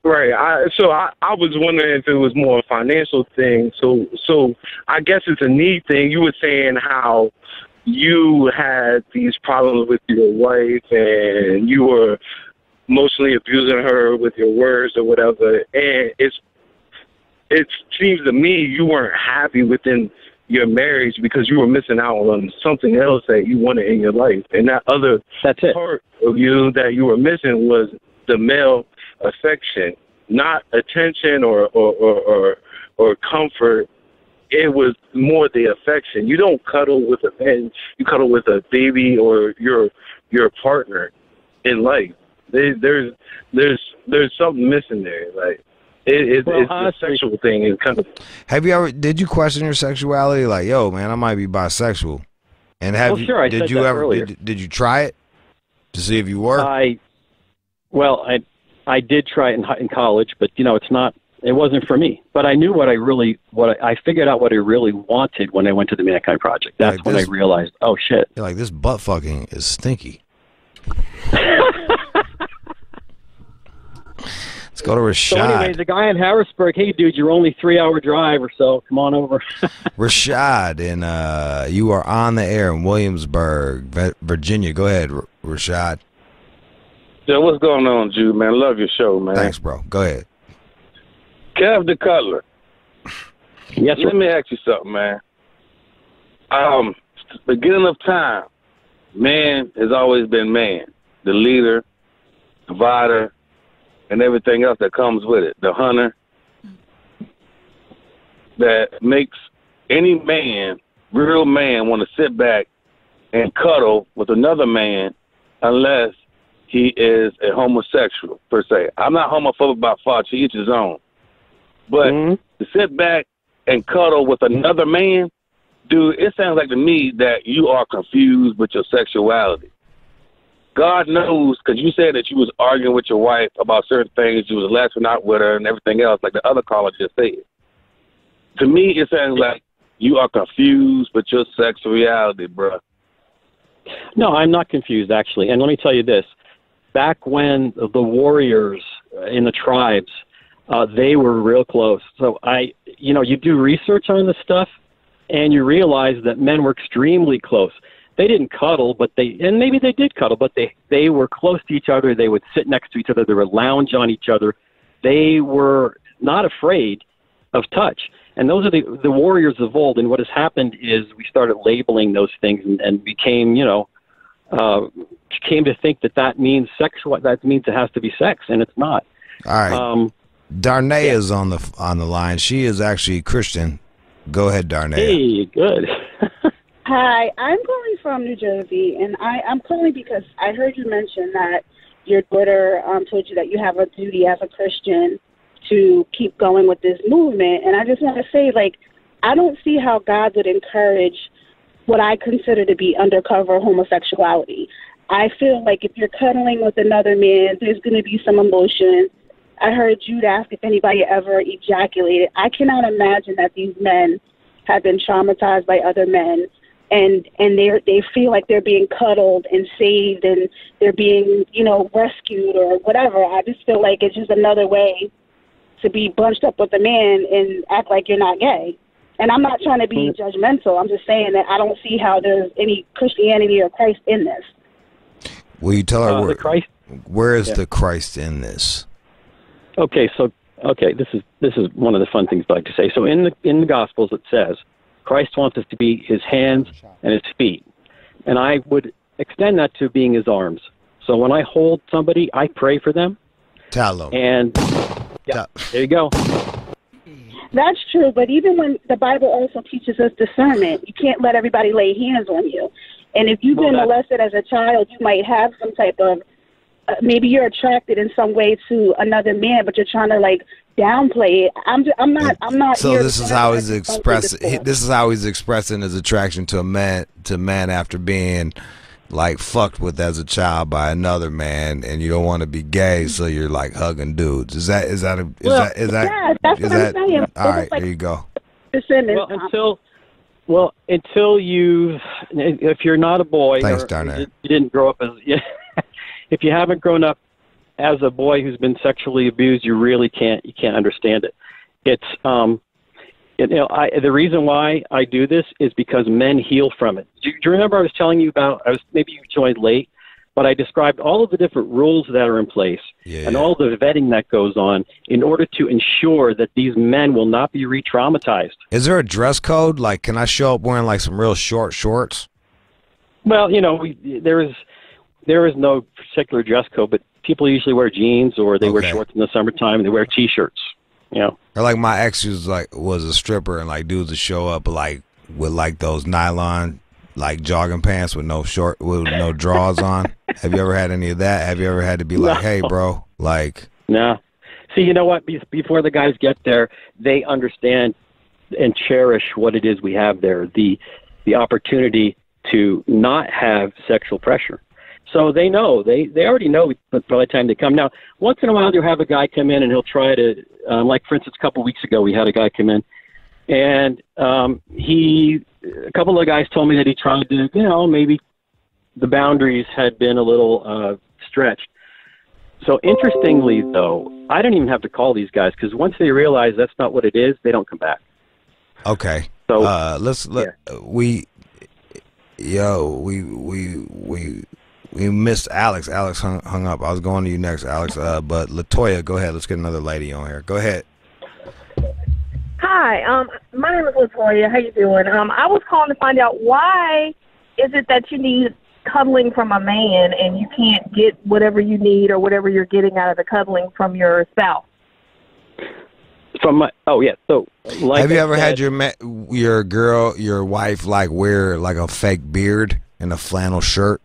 Right. I was wondering if it was more a financial thing. So I guess it's a need thing. You were saying how you had these problems with your wife and you were emotionally abusing her with your words or whatever. And it seems to me you weren't happy within your marriage because you were missing out on something else that you wanted in your life. And that other part of you that you were missing was the male affection, not attention or comfort. It was more the affection. You don't cuddle with a man, you cuddle with a baby or your partner in life. There's something missing there. Like it's the sexual thing. It's kind of. Did you question your sexuality? Like, yo, man, I might be bisexual. And did you try it to see if you were? I did try it in college, but you know, it wasn't for me. But I knew I figured out what I really wanted when I went to the Mankind Project. That's when I realized, oh shit. You're like, this butt fucking is stinky. Let's go to Rashad. So anyway, the guy in Harrisburg, hey dude, you're only 3-hour drive or so. Come on over. Rashad, and you are on the air in Williamsburg, Virginia. Go ahead, Rashad. Yeah, what's going on, Jude, man? Love your show, man. Thanks, bro. Go ahead. Kev the Cuddler. Yes, sir. Let me ask you something, man. Beginning of time, man has always been man. The leader, provider, and everything else that comes with it. The hunter. That makes any man, real man, want to sit back and cuddle with another man unless he is a homosexual, per se. I'm not homophobic by far, to each his own. But to sit back and cuddle with another man, dude, it sounds like to me that you are confused with your sexuality. God knows, because you said that you was arguing with your wife about certain things. You was lashing out with her and everything else, like the other caller just said. To me, it sounds like you are confused with your sexual reality, bro. No, I'm not confused, actually. And let me tell you this. Back when the warriors in the tribes, they were real close. So you do research on this stuff, and you realize that men were extremely close. They didn't cuddle, and maybe they did cuddle, but they were close to each other. They would sit next to each other. They would lounge on each other. They were not afraid of touch. And those are the warriors of old. And what has happened is we started labeling those things and became, came to think that means sexual. That means it has to be sex, and it's not. All right. Darnay is on the line. She is actually Christian. Go ahead, Darnay. Hey, good. Hi, I'm calling from New Jersey, and I'm calling because I heard you mention that your daughter told you that you have a duty as a Christian to keep going with this movement. And I just want to say, I don't see how God would encourage what I consider to be undercover homosexuality. I feel like if you're cuddling with another man, there's going to be some emotion. I heard Jude ask if anybody ever ejaculated. I cannot imagine that these men have been traumatized by other men, and they feel like they're being cuddled and saved, and they're being, rescued or whatever. I just feel like it's just another way to be bunched up with a man and act like you're not gay. And I'm not trying to be judgmental. I'm just saying that I don't see how there's any Christianity or Christ in this. Will you tell her where is the Christ in this? Okay, this is one of the fun things I like to say. So in the Gospels it says Christ wants us to be his hands and his feet. And I would extend that to being his arms. So when I hold somebody, I pray for them. Tell them. And there you go. That's true, but even when the Bible also teaches us discernment, you can't let everybody lay hands on you. And if you've been molested as a child, you might have some type of maybe you're attracted in some way to another man, but you're trying to downplay it. I'm not. So this is how he's expressing. This is how he's expressing his attraction to a man after being fucked with as a child by another man, and you don't want to be gay, so you're hugging dudes. Is that yeah, that's what I'm saying. All right, there you go. Until if you're not a boy, thanks, Darnay. You didn't grow up as if you haven't grown up as a boy who's been sexually abused, you really can't understand it. It's the reason why I do this is because men heal from it. Do you remember I was telling you about? Maybe you joined late, but I described all of the different rules that are in place and all the vetting that goes on in order to ensure that these men will not be re-traumatized. Is there a dress code? Can I show up wearing some real short shorts? Well, there is no particular dress code, but people usually wear jeans or they wear shorts in the summertime and they wear T-shirts. Or my ex was a stripper and dudes would show up with those nylon jogging pants with no drawers on. Have you ever had any of that? Have you ever had to be hey bro, No. See, you know what? Before the guys get there, they understand and cherish what it is we have there, the opportunity to not have sexual pressure. So they know, they already know by the time they come. Now, once in a while, you'll have a guy come in and he'll try to, for instance, a couple weeks ago, we had a guy come in and a couple of guys told me that he tried to, maybe the boundaries had been a little stretched. So interestingly, though, I don't even have to call these guys because once they realize that's not what it is, they don't come back. Okay. So we missed Alex. Alex hung up. I was going to you next, Alex. But LaToya, go ahead. Let's get another lady on here. Go ahead. Hi. My name is LaToya. How you doing? I was calling to find out why is it that you need cuddling from a man and you can't get whatever you need or whatever you're getting out of the cuddling from your spouse? So have you ever had your wife wear a fake beard and a flannel shirt?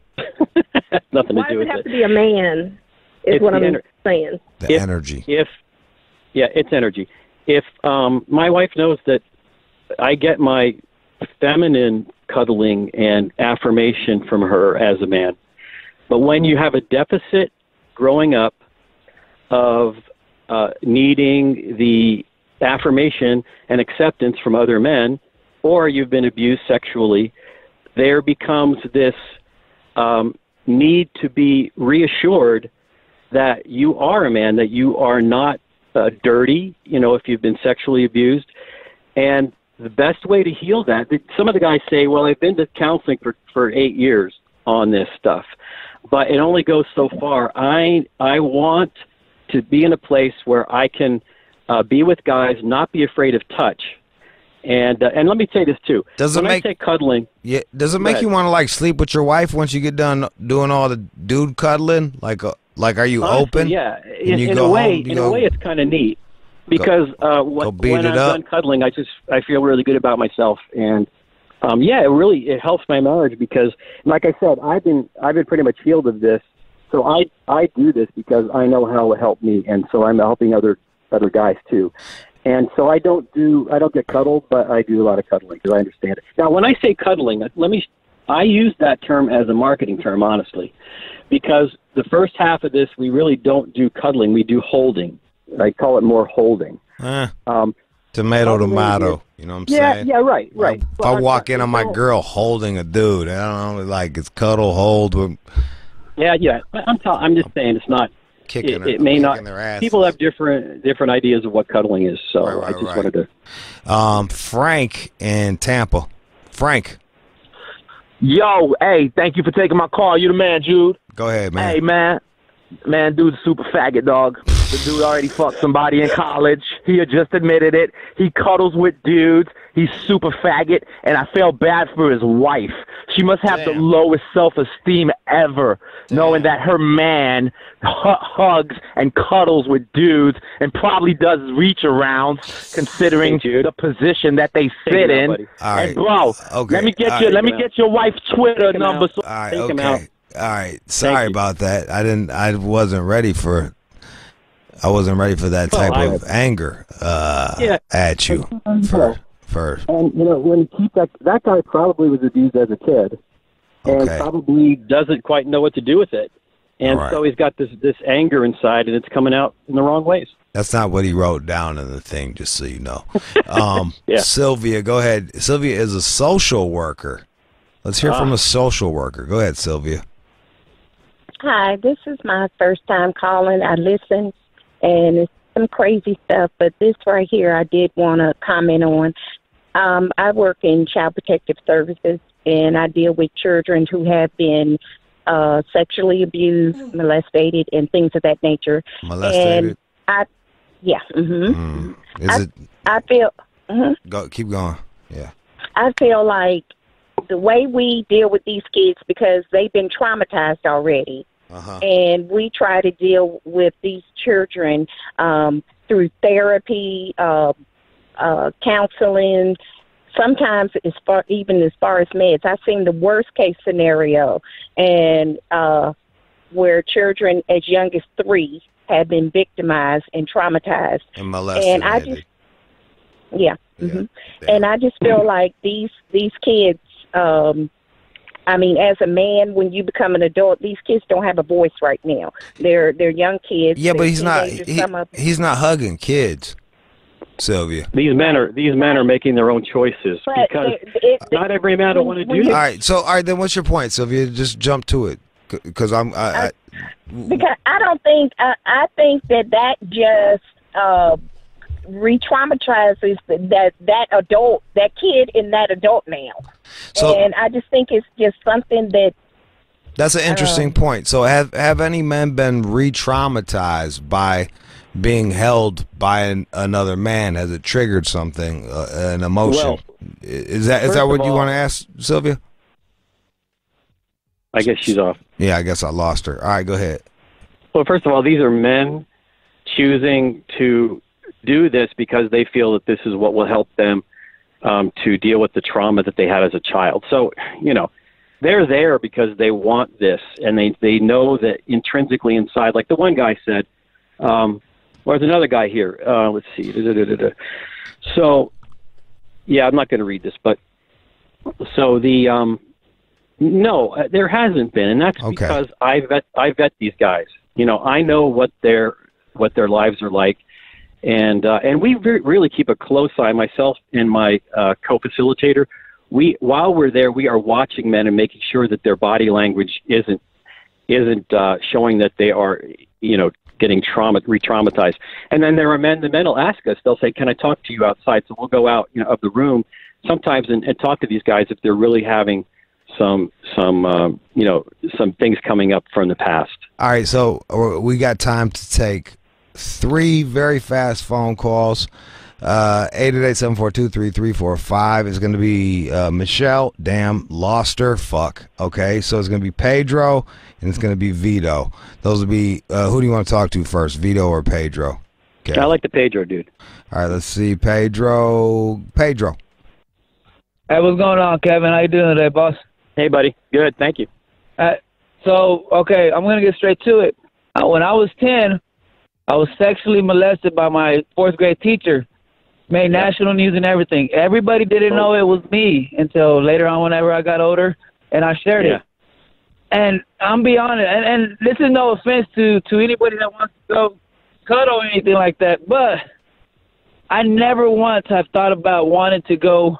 Nothing Why to do with it. Why does it have to be a man? Is what I'm saying. The energy. It's energy. If my wife knows that I get my feminine cuddling and affirmation from her as a man, But when you have a deficit growing up of needing the affirmation and acceptance from other men, or you've been abused sexually, there becomes this need to be reassured that you are a man, that you are not dirty, if you've been sexually abused. And the best way to heal that, some of the guys say, well, I've been to counseling for 8 years on this stuff, but it only goes so far. I want to be in a place where I can be with guys, not be afraid of touch. And let me say this too. I say cuddling, does it make you want to like sleep with your wife once you get done doing all the dude cuddling? Like are you honestly, open? Yeah, in a way, it's kind of neat because when I'm done cuddling, I feel really good about myself, and it helps my marriage because, like I said, I've been pretty much healed of this. So I do this because I know how it helped me, and so I'm helping other guys too. And so I don't get cuddled, but I do a lot of cuddling because I understand it. Now, when I say cuddling, I use that term as a marketing term, honestly, because the first half of this, we really don't do cuddling. We do holding. I call it more holding. Tomato. You know what I'm saying? Yeah, right. If I walk in on my girl holding a dude, I don't know, like it's cuddle, hold. Yeah. I'm just saying it's not. It may not. People have different ideas of what cuddling is. So I just wanted to. Frank in Tampa. Frank. Yo, hey, thank you for taking my call. You the man, Jude. Go ahead, man. Hey, man, dude's a super faggot, dog. The dude already fucked somebody in college. He had just admitted it. He cuddles with dudes. He's super faggot, and I feel bad for his wife. She must have the lowest self-esteem ever, knowing that her man hugs and cuddles with dudes and probably does reach-arounds, considering the position that they sit in. All right. And bro, let me get your wife's Twitter number. So All right. Sorry about that. I wasn't ready for that type of anger at you first. And when you keep that guy probably was abused as a kid, and probably doesn't quite know what to do with it, and so he's got this anger inside, and it's coming out in the wrong ways. That's not what he wrote down in the thing, just so you know. Sylvia, go ahead. Sylvia is a social worker. Let's hear from a social worker. Go ahead, Sylvia. Hi, this is my first time calling. I listen, and it's some crazy stuff, but this right here I did want to comment on. I work in Child Protective Services, and I deal with children who have been sexually abused, molested, and things of that nature. Molested? And I feel... Keep going. Yeah. I feel like the way we deal with these kids, because they've been traumatized already, and we try to deal with these children through therapy, counseling, sometimes as far as meds. I've seen the worst case scenario, and where children as young as 3 have been victimized and traumatized. And molested. And I just, and I just feel like these kids, I mean, as a man, when you become an adult, these kids don't have a voice right now. They're young kids. Yeah, but he's not hugging kids, Sylvia. These men are making their own choices because not every man will want to do that. All right, then what's your point, Sylvia? Just jump to it, because because I don't think I think that just re-traumatizes that kid in that adult now. So, and I just think it's just something that's an interesting point. So have any men been re-traumatized by being held by another man? Has it triggered something, an emotion? Well, is that what you want to ask, Sylvia? I guess she's off. Yeah, I guess I lost her. All right, go ahead. Well, first of all, these are men choosing to do this because they feel that this is what will help them to deal with the trauma that they had as a child. So, they're there because they want this, and they know that intrinsically inside, like the one guy said, or there's another guy here. Let's see. So, yeah, I'm not going to read this, but so the No, there hasn't been, and that's because I vet these guys. You know, I know what their lives are like, and we really keep a close eye. Myself and my co-facilitator, while we're there, we are watching men and making sure that their body language isn't showing that they are, you know, getting re-traumatized. And then there are men. The men will ask us. They'll say, "Can I talk to you outside?" So we'll go out, you know, of the room sometimes and talk to these guys if they're really having some things coming up from the past. All right, so we got time to take 3 very fast phone calls. 888-742-3345 is going to be Michelle. Damn, lost her. Fuck. Okay, so it's going to be Pedro and it's going to be Vito. Those will be who do you want to talk to first, Vito or Pedro? Okay. I like the Pedro dude. All right, let's see. Pedro. Hey, what's going on, Kevin? How you doing today, boss? Hey, buddy. Good, thank you. Okay, I'm going to get straight to it. When I was 10, I was sexually molested by my 4th grade teacher. Made national news and everything. Everybody didn't know it was me until later on whenever I got older, and I shared it. And I'm be honest, and this is no offense to anybody that wants to go cuddle or anything like that, but I never once have thought about wanting to go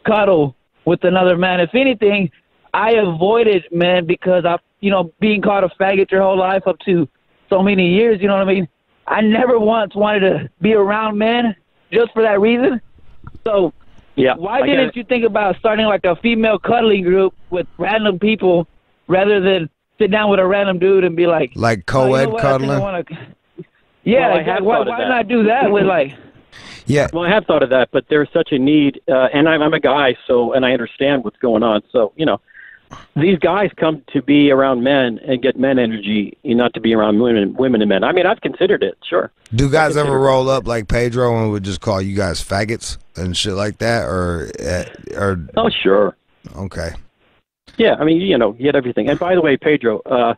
cuddle with another man. If anything, I avoided men because being called a faggot your whole life up to so many years, you know what I mean? I never once wanted to be around men just for that reason. So why didn't you think about starting like a female cuddling group with random people rather than sit down with a random dude and be like co-ed cuddling? Why not do that with like... Yeah. Well, I have thought of that, but there's such a need, and I'm a guy, and I understand what's going on. So, you know, these guys come to be around men and get men energy, not to be around women and men. I mean, I've considered it, sure. Do guys ever roll up like Pedro and would just call you guys faggots and shit like that, or? Oh, sure. Okay. Yeah, I mean, you know, you had everything. And by the way, Pedro,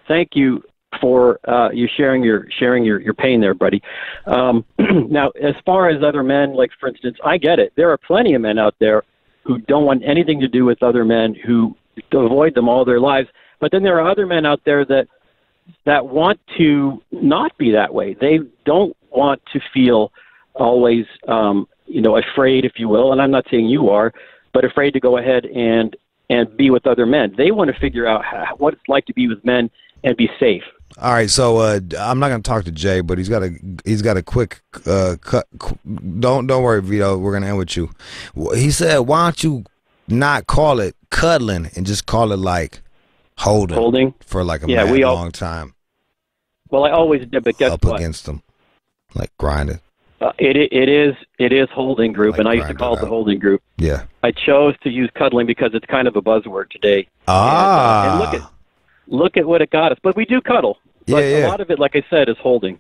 thank you for you sharing your pain there, buddy. Now, as far as other men, like for instance, I get it. There are plenty of men out there who don't want anything to do with other men, who avoid them all their lives. But then there are other men out there that want to not be that way. They don't want to feel always, afraid, if you will. And I'm not saying you are, but afraid to go ahead and be with other men. They want to figure out what it's like to be with men and be safe. All right, so I'm not going to talk to Jay, but he's got a quick cut. Don't worry, Vito. We're going to end with you. He said, "Why don't you not call it cuddling and just call it like holding for like a long time?" Well, I always did, but guess up what? Against them, like grinding. It is holding group, and I used to call it the holding group. Yeah. I chose to use cuddling because it's kind of a buzzword today. And look at what it got us. But we do cuddle. But a lot of it, like I said, is holding.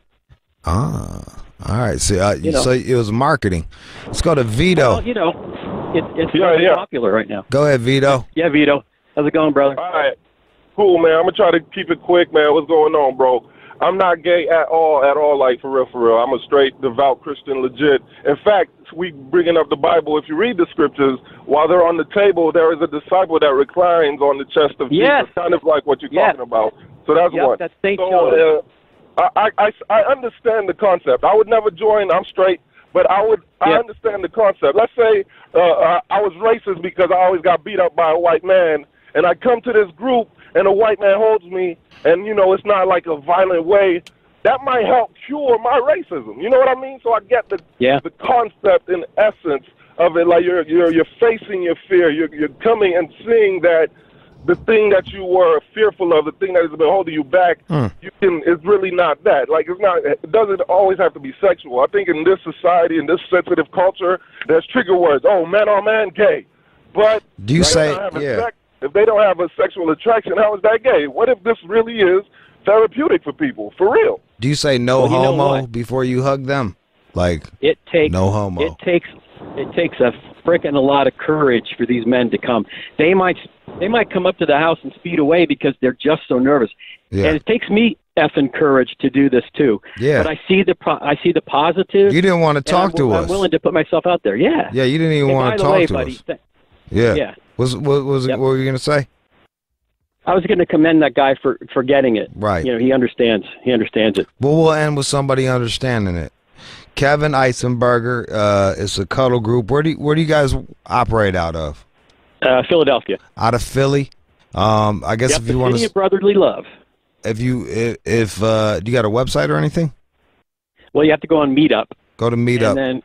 All right. So, so it was marketing. Let's go to Vito. Well, it's very popular right now. Go ahead, Vito. Yeah, Vito. How's it going, brother? All right. Cool, man. I'm going to try to keep it quick, man. What's going on, bro? I'm not gay at all, like, for real. I'm a straight, devout Christian, legit. In fact, we bringing up the Bible. If you read the scriptures, while they're on the table, there is a disciple that reclines on the chest of Jesus, kind of like what you're talking about. So that's one. That's St. John. I understand the concept. I would never join. I'm straight, but I understand the concept. Let's say I was racist because I always got beat up by a white man, and I come to this group, and a white man holds me, and, it's not like a violent way. That might help cure my racism. You know what I mean? So I get the concept and essence of it. Like you're facing your fear. You're coming and seeing that the thing that you were fearful of, the thing that has been holding you back, it's really not that. Like it doesn't always have to be sexual. I think in this society, in this sensitive culture, there's trigger words. Oh, man on man, gay. But do you say if they don't have a sexual attraction, how is that gay? What if this really is therapeutic for people, for real? Do you say no homo before you hug them? Like it takes no homo. It takes a frickin' a lot of courage for these men to come. They might come up to the house and speed away because they're just so nervous. Yeah. And it takes me effing courage to do this too. Yeah. But I see the positive. You didn't want to talk to us. I'm willing to put myself out there. Yeah. Yeah. You didn't even want to talk to us. Yeah. What were you gonna say? I was going to commend that guy for getting it. Right. He understands. He understands it. Well, we'll end with somebody understanding it. Kevin Eitzenberger, it's a Cuddle group. Where do you guys operate out of? Philadelphia. Out of Philly. I guess if you want to brotherly love. If do you got a website or anything? Well, you have to go on Meetup. Go to Meetup. And then,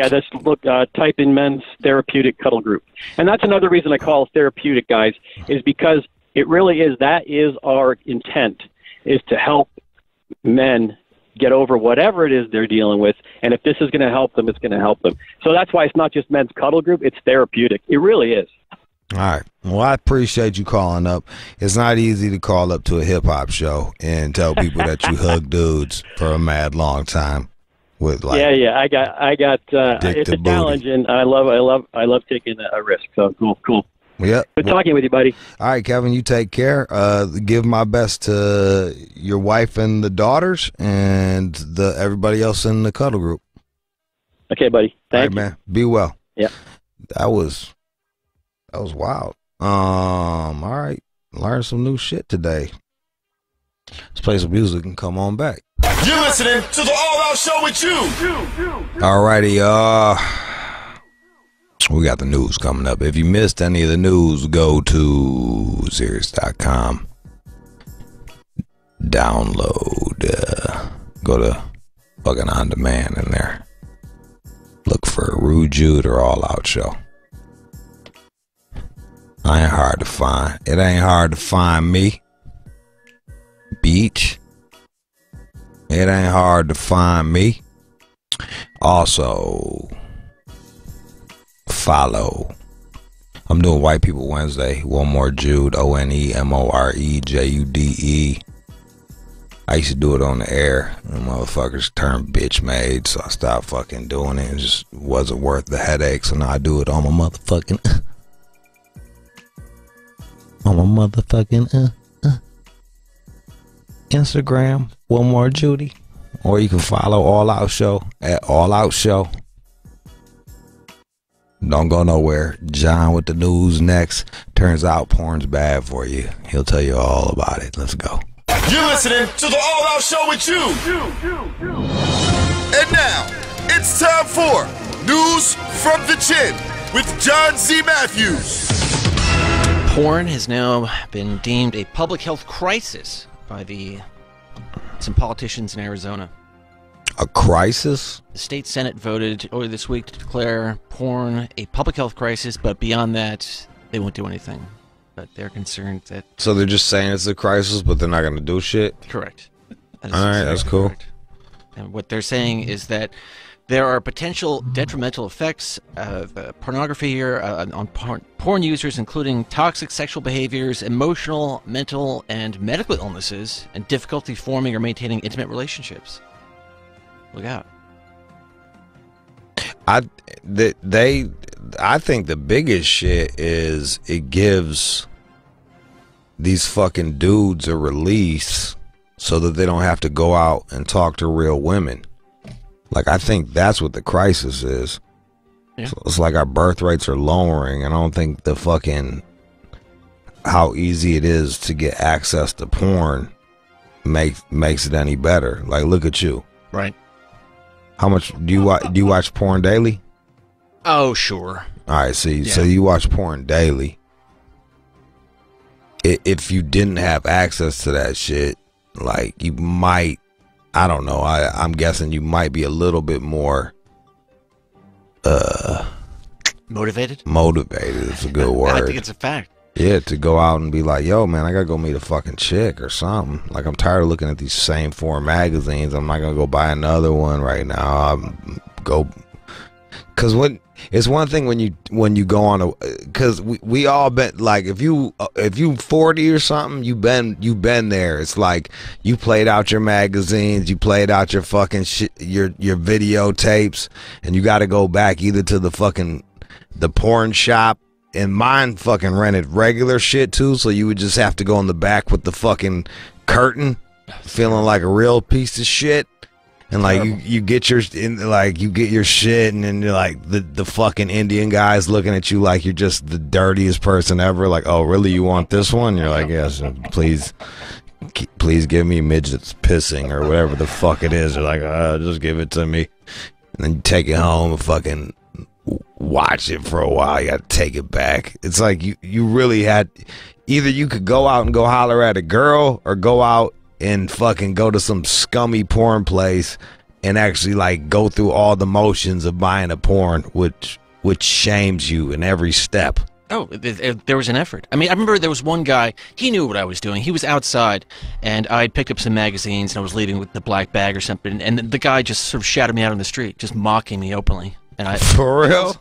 just look, type in Men's Therapeutic Cuddle Group. And that's another reason I call it Therapeutic, guys, is because it really is, that is our intent, is to help men get over whatever it is they're dealing with. And if this is going to help them, it's going to help them. So that's why it's not just Men's Cuddle Group, it's Therapeutic. It really is. All right. Well, I appreciate you calling up. It's not easy to call up to a hip-hop show and tell people that you hug dudes for a mad long time. With like I got it's a challenge, and I love taking a risk. So cool. Yep. Good talking with you, buddy. All right, Kevin, you take care. Give my best to your wife and the daughters and everybody else in the Cuddle group. Okay, buddy. Thank you, man. Be well. Yeah. That was wild. All right. Learned some new shit today. Let's play some music and come on back. You're listening to the All Out Show with you. Alrighty, we got the news coming up. If you missed any of the news, go to Sirius.com. Download. Go to fucking On Demand in there. Look for Rude Jude or All Out Show. I ain't hard to find. It ain't hard to find me. Beach. It ain't hard to find me. Also, follow. I'm doing White People Wednesday. One more Jude. ONEMOREJUDE. I used to do it on the air. And motherfuckers turned bitch made, so I stopped fucking doing it. It just wasn't worth the headache. So now I do it on my motherfucking Instagram, One More Judy. Or you can follow All Out Show at All Out Show. Don't go nowhere. John with the news next. Turns out porn's bad for you. He'll tell you all about it. Let's go. You're listening to the All Out Show with you. And now, it's time for News from the Chin with John C. Matthews. Porn has now been deemed a public health crisis by some politicians in Arizona. A crisis? The state Senate voted earlier this week to declare porn a public health crisis, but beyond that, they won't do anything. But they're concerned that... So they're just saying it's a crisis, but they're not going to do shit? Correct. All right, that's cool. Correct. And what they're saying is that there are potential detrimental effects of pornography on porn users, including toxic sexual behaviors, emotional, mental, and medical illnesses, and difficulty forming or maintaining intimate relationships. Look out. I think the biggest shit is it gives these fucking dudes a release so that they don't have to go out and talk to real women. Like, I think that's what the crisis is. Yeah. So it's like our birth rates are lowering, and I don't think the fucking how easy it is to get access to porn makes it any better. Like, look at you. Right. How much do you watch porn daily? Oh, sure. All right, see, so you watch porn daily. If you didn't have access to that shit, like, you might, I don't know, I'm guessing you might be a little bit more motivated? Motivated is a good word. I think it's a fact. Yeah, to go out and be like, yo, man, I gotta go meet a fucking chick or something. Like, I'm tired of looking at these same 4 magazines. I'm not gonna go buy another one right now. Because it's one thing when you go on a, because we all been like, if you 40 or something, you've been there. It's like you played out your magazines, you played out your fucking shit, your videotapes, and you got to go back either to the porn shop. And mine fucking rented regular shit too, so you would just have to go in the back with the fucking curtain, feeling like a real piece of shit. And like you get your shit, and then you're like the fucking Indian guy's looking at you like you're just the dirtiest person ever. Like, oh really, you want this one? You're like, yes, please give me midgets pissing or whatever the fuck it is. They're like, just give it to me. And then you take it home and fucking watch it for a while. You gotta take it back. It's like you really had, either you could go out and go holler at a girl, or go out and fucking go to some scummy porn place and actually like go through all the motions of buying a porn, which shames you in every step. Oh, there was an effort. I mean, I remember there was one guy, he knew what I was doing. He was outside, and I had picked up some magazines, and I was leaving with the black bag or something, and the guy just sort of shouted me out on the street, just mocking me openly. And For real?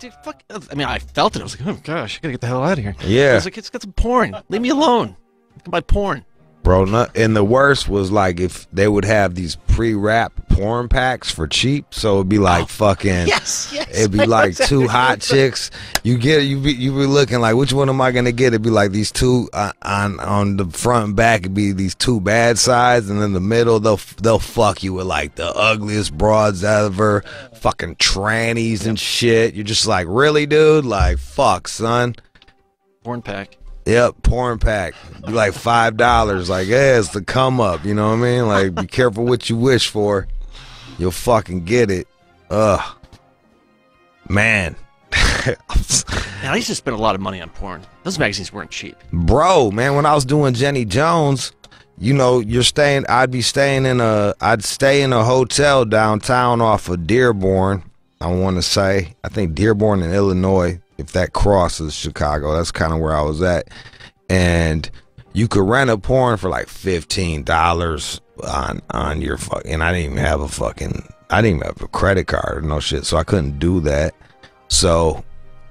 I mean, I felt it. I was like, oh gosh, I gotta get the hell out of here. Yeah. I was like, it's got some porn. Leave me alone. I can buy porn. Bro, and the worst was like if they would have these pre-wrapped porn packs for cheap, so it'd be like fucking, it'd be like two hot chicks. You be looking like, which one am I gonna get? It'd be like these two on the front and back. It'd be these two bad sides, and in the middle they'll fuck you with like the ugliest broads ever, fucking trannies and shit. You're just like, really, dude? Like, fuck, son. Porn pack. Yep, porn pack. Like $5. Like, yeah, it's the come up. You know what I mean? Like, be careful what you wish for. You'll fucking get it. Ugh. Man. Now, I used to spend a lot of money on porn. Those magazines weren't cheap. Bro, man, when I was doing Jenny Jones, you know, I'd stay in a hotel downtown off of Dearborn, I want to say. I think Dearborn in Illinois. If that crosses Chicago, that's kind of where I was at. And you could rent a porn for like $15 on your fucking, and I didn't even have a credit card or no shit, so I couldn't do that. So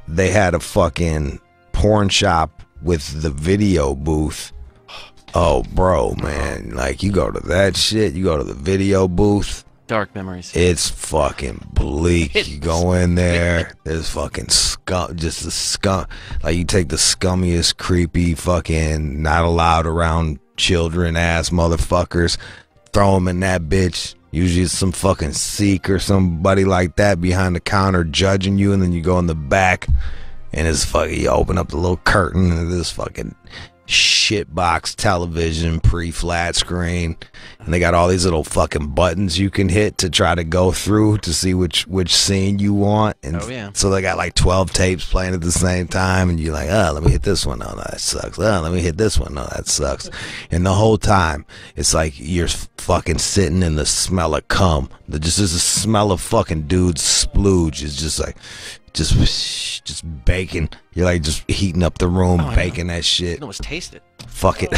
they had a fucking porn shop with the video booth. Oh, bro, man, like you go to that shit, you go to the video booth. Dark memories. It's fucking bleak. You go in there, there's fucking scum, just the scum. Like you take the scummiest, creepy, fucking not allowed around children ass motherfuckers, throw them in that bitch. Usually it's some fucking Sikh or somebody like that behind the counter judging you, and then you go in the back, and it's fucking, you open up the little curtain, and this fucking shitbox television, pre-flat screen, and they got all these little fucking buttons you can hit to try to go through to see which scene you want. And so they got like 12 tapes playing at the same time, and you're like, oh, let me hit this one. Oh, no, that sucks. Oh, let me hit this one. No, that sucks. And the whole time it's like you're fucking sitting in the smell of cum. There's a smell of fucking dude's splooge. It's just like just baking. You're like just heating up the room, baking that shit. You can almost taste it. Fuck it.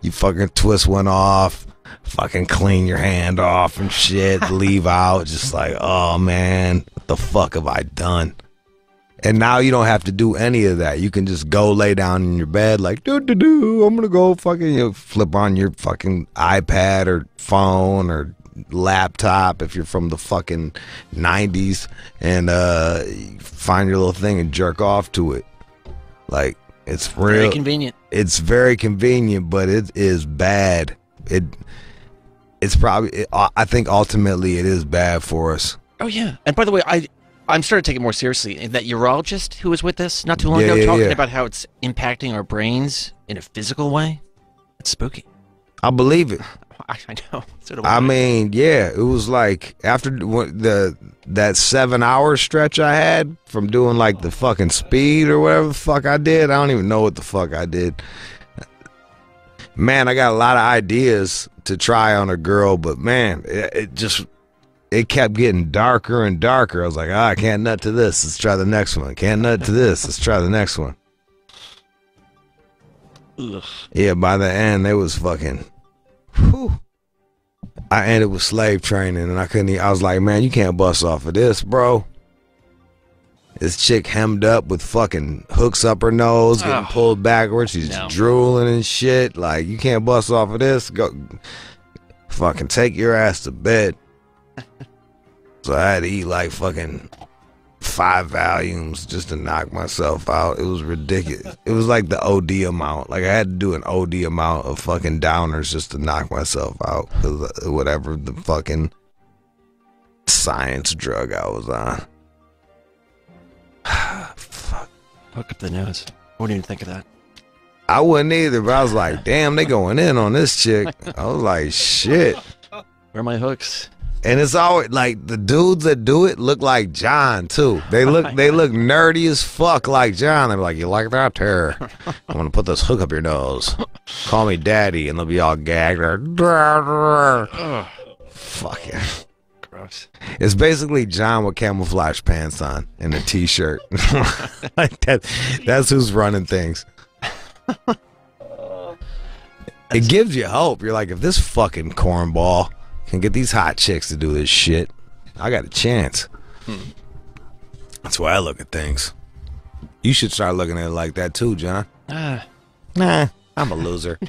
You fucking twist one off, fucking clean your hand off and shit, leave out, just like, oh man, what the fuck have I done? And now you don't have to do any of that. You can just go lay down in your bed like, I'm gonna go fucking, flip on your fucking iPad or phone or laptop if you're from the fucking 90s, and find your little thing and jerk off to it. Like, it's real very convenient. It's very convenient, but it is bad. It's probably, I think ultimately it is bad for us. Oh yeah. And by the way, I'm starting to take it more seriously. That urologist who was with us not too long ago talking about how it's impacting our brains in a physical way. It's spooky. I believe it. I know. I mean, yeah, it was like after that 7-hour stretch I had from doing like the fucking speed or whatever the fuck I did. I don't even know what the fuck I did. Man, I got a lot of ideas to try on a girl, but man, it kept getting darker and darker. I was like, I can't nut to this. Let's try the next one. Can't nut to this. Let's try the next one. Ugh. Yeah, by the end, it was fucking... Whew. I ended with slave training, and I was like, man, you can't bust off of this, bro. This chick hemmed up with fucking hooks up her nose, getting pulled backwards. She's drooling and shit. Like, you can't bust off of this. Go fucking take your ass to bed. So I had to eat like fucking 5 volumes just to knock myself out. It was ridiculous. It was like the OD amount. Like I had to do an OD amount of fucking downers just to knock myself out. Whatever the fucking science drug I was on. Fuck. Hook up the nose. I wouldn't even think of that. I wouldn't either, but I was like, damn, they going in on this chick. I was like, shit. Where are my hooks? And it's always like the dudes that do it look like John too. They look nerdy as fuck like John. They're like, you like that, Terror? I'm gonna put this hook up your nose. Call me daddy, and they'll be all gagged. Fuck yeah. Gross. It's basically John with camouflage pants on and a t-shirt. Like that's who's running things. It gives you hope. You're like, if this fucking cornball can get these hot chicks to do this shit, I got a chance. That's why I look at things. You should start looking at it like that too, John. Nah, I'm a loser.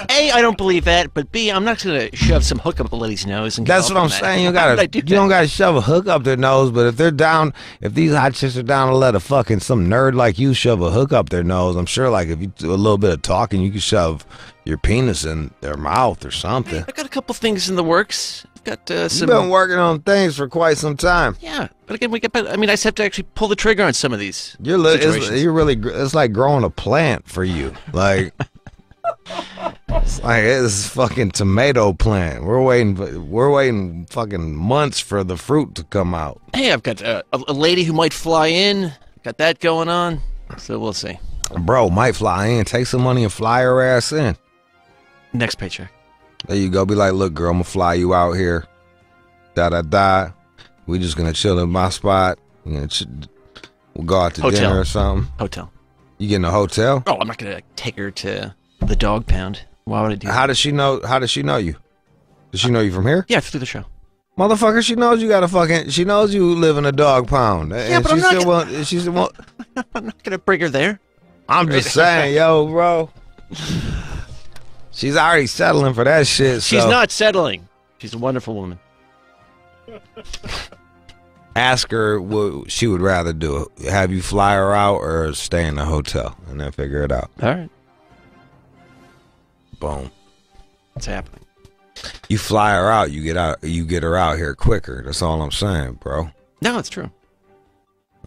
A, I don't believe that, but B, I'm not gonna shove some hook up a lady's nose and get That's off what on I'm that. saying. You don't gotta shove a hook up their nose, but if they're down, if these hot chicks are down to let a fucking some nerd like you shove a hook up their nose, I'm sure like if you do a little bit of talking, you can shove your penis in their mouth or something. I got a couple things in the works. I've got some. You've been working on things for quite some time. Yeah, but again, I just have to actually pull the trigger on some of these. You're it's like growing a plant for you. Like it's fucking tomato plant. We're waiting fucking months for the fruit to come out. Hey, I've got a lady who might fly in. Got that going on. So we'll see. Bro, might fly in. Take some money and fly her ass in. Next paycheck. There you go. Be like, look, girl, I'm gonna fly you out here. Da. We just gonna chill in my spot. We'll go out to Hotel. dinner or something. Hotel. You get in a hotel? Oh, I'm not gonna take her to the dog pound. Why would I do that? How does she know? How does she know you? Does she know you from here? Yeah, through the show. Motherfucker, she knows you got a fucking. She knows you live in a dog pound. Yeah, and but I'm not gonna bring her there. I'm just saying, yo, bro. She's already settling for that shit. She's so not settling. She's a wonderful woman. ask her what she would rather do. Have you fly her out or stay in the hotel and then figure it out. All right. Boom. What's happening? You fly her out, you get her out here quicker. That's all I'm saying, bro. No, it's true.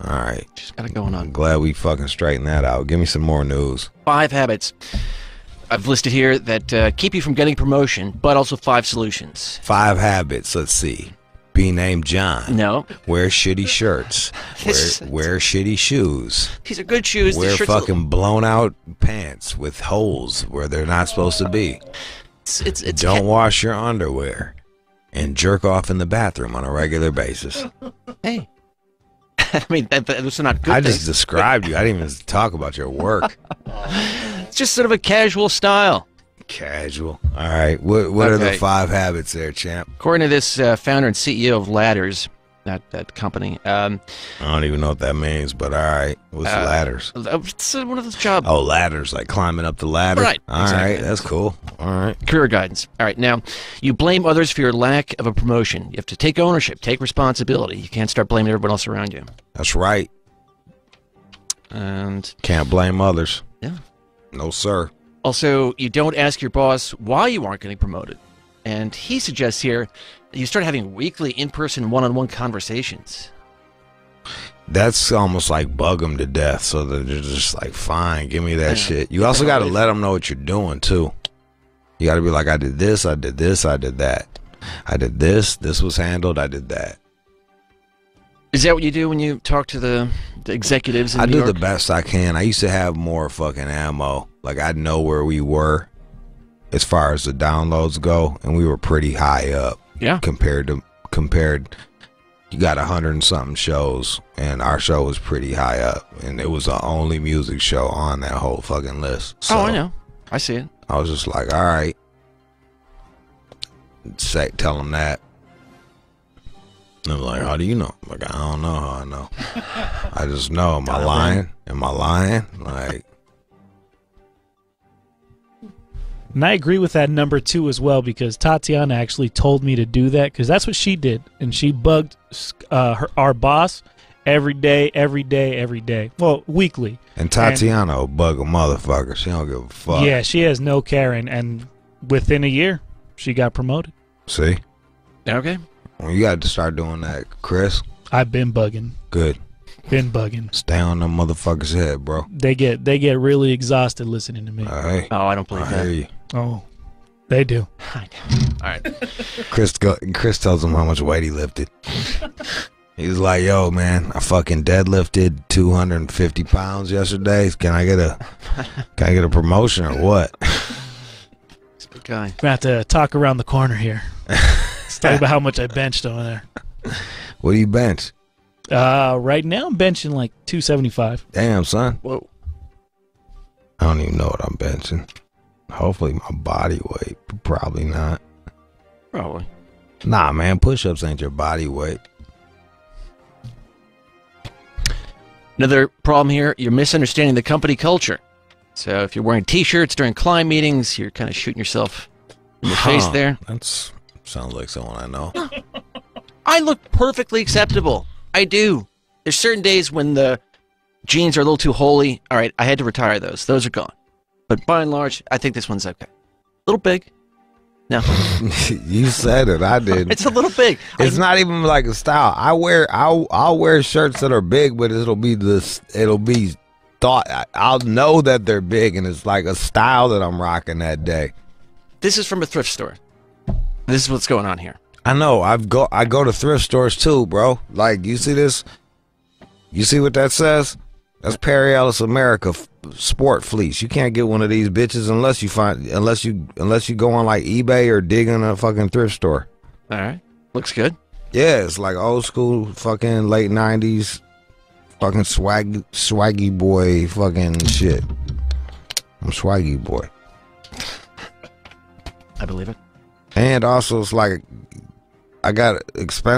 All right. She's got it going on. I'm glad we fucking straightened that out. Give me some more news. 5 habits I've listed here that keep you from getting promotion, but also 5 solutions. 5 habits. Let's see. Be named John. No. Wear shitty shirts. Wear shitty shoes. These are good shoes. Wear fucking blown out pants with holes where they're not supposed to be. Don't wash your underwear. And jerk off in the bathroom on a regular basis. Hey. I mean, those are not good I things. just described you. I didn't even talk about your work. It's just sort of a casual style. Casual. All right. What are the 5 habits there, champ? According to this founder and CEO of Ladders, that company. I don't even know what that means, but all right. What's Ladders? It's one of those jobs. Oh, ladders, like climbing up the ladder? Right. All Exactly. right. That's cool. All right. Career guidance. All right. Now, you blame others for your lack of a promotion. You have to take ownership, take responsibility. You can't start blaming everyone else around you. That's right. And can't blame others. Yeah. No, sir. Also, you don't ask your boss why you aren't getting promoted. And he suggests here that you start having weekly in-person one-on-one conversations. That's almost like bug them to death so that they're just like, fine, give me that shit. You also got to let them know what you're doing, too. You got to be like, I did this, I did this, I did that. I did this was handled, I did that. Is that what you do when you talk to the executives in I New do York? the best I can. I used to have more fucking ammo. Like, I'd know where we were as far as the downloads go, and we were pretty high up. Yeah. Compared, you got 100 and something shows, and our show was pretty high up, and it was the only music show on that whole fucking list. So I know. I see it. I was just like, all right. Tell them that. And I'm like, how do you know? I'm like, I don't know how I know. I just know. Am I lying? Am I lying? Like, and I agree with that number 2 as well, because Tatiana actually told me to do that, because that's what she did, and she bugged our boss, every day, every day, every day. Well, weekly. And Tatiana will bug a motherfucker. She don't give a fuck. Yeah, she has no caring, and within a year, she got promoted. See? Okay. Well, you got to start doing that, Chris. I've been bugging. Good. Been bugging. Stay on them motherfuckers' head, bro. They get really exhausted listening to me. All right. Oh, I don't believe that. Hear you. Oh, they do. I know. All right. Chris tells him how much weight he lifted. He was like, "Yo, man, I fucking deadlifted 250 pounds yesterday. Can I get a promotion or what?" Good guy. We're gonna have to talk around the corner here. Let's talk about how much I benched over there. What do you bench? Right now I'm benching like 275. Damn, son. Whoa. I don't even know what I'm benching. Hopefully my body weight, but probably not. Probably. Nah, man, push-ups ain't your body weight. Another problem here, you're misunderstanding the company culture. So if you're wearing T-shirts during client meetings, you're kind of shooting yourself in the face there. That sounds like someone I know. I look perfectly acceptable. I do. There's certain days when the jeans are a little too holy. All right, I had to retire those. Those are gone. But by and large, I think this one's okay. A little big. No. You said it. I didn't. It's a little big. It's not even like a style. I'll wear shirts that are big, but it'll be thought. I'll know that they're big, and it's like a style that I'm rocking that day. This is from a thrift store. This is what's going on here. I know. I go to thrift stores too, bro. Like, you see this? You see what that says? That's Perry Ellis America sport fleece. You can't get one of these bitches unless you go on like eBay or dig in a fucking thrift store. All right. Looks good. Yeah, it's like old school fucking late 90s fucking swaggy boy fucking shit. I'm swaggy boy. I believe it. And also it's like I got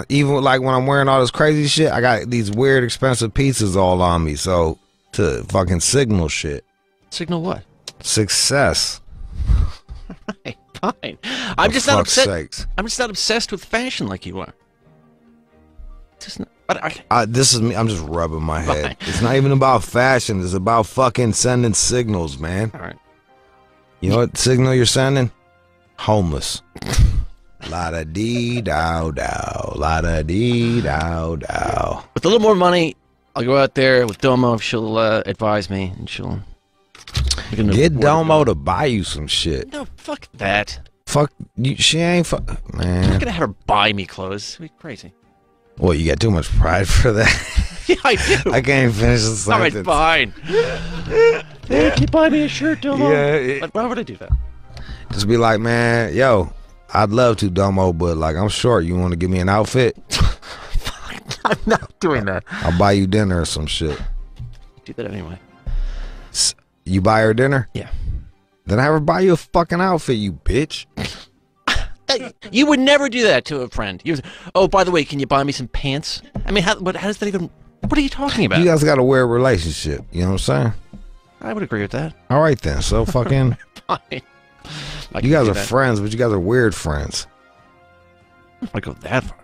even like when I'm wearing all this crazy shit, I got these weird expensive pieces all on me. So to fucking signal shit. Signal what? Success. Right, fine. I'm just not upset. Sakes. I'm just not obsessed with fashion like you are. Just not, but this is me. I'm just rubbing my head. It's not even about fashion. It's about fucking sending signals, man. All right. You know what signal you're sending? Homeless. La-da-dee-dow-dow. La-da-dee-dow-dow. With a little more money, I'll go out there with Domo if she'll advise me, and she'll... Get Domo to buy you some shit. No, fuck that. Fuck, she ain't man. I'm not gonna have her buy me clothes. Are you crazy? Well, you got too much pride for that. Yeah, I do. I can't finish the sentence. All right, fine. Hey, can you buy me a shirt, Domo? Yeah. Why would I do that? Just be like, man, yo, I'd love to, Domo, but like I'm short. You want to give me an outfit? I'm not doing that. I'll buy you dinner or some shit. Do that anyway. You buy her dinner? Yeah. Then have her buy you a fucking outfit, you bitch. You would never do that to a friend. Oh, by the way, can you buy me some pants? I mean, how does that even... What are you talking about? You guys got to wear a relationship. You know what I'm saying? I would agree with that. All right, then. So fucking... Fine. You guys are friends, but you guys are weird friends. I go that far.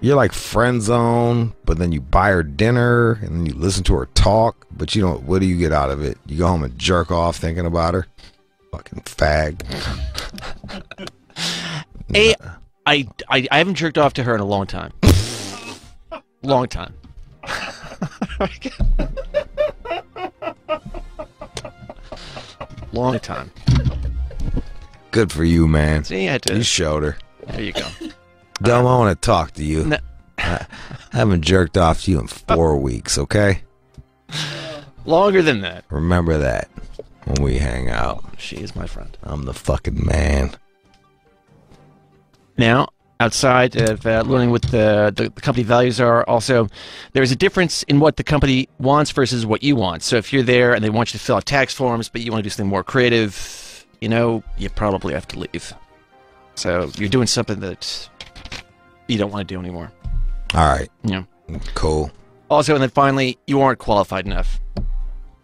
You're like friend zone, but then you buy her dinner and then you listen to her talk, but you don't. What do you get out of it? You go home and jerk off thinking about her. Fucking fag. I haven't jerked off to her in a long time. Long time. Long time. Good for you, man. See, I did. You showed her. There you go. Dumb, I want to talk to you. No. I haven't jerked off to you in 4 weeks, okay? Longer than that. Remember that when we hang out. She is my friend. I'm the fucking man. Now, outside of learning what the company values are, also, there's a difference in what the company wants versus what you want. So if you're there and they want you to fill out tax forms, but you want to do something more creative, you probably have to leave. So you're doing something that you don't want to do anymore. All right. Yeah. Cool. Also, and then finally, you aren't qualified enough. You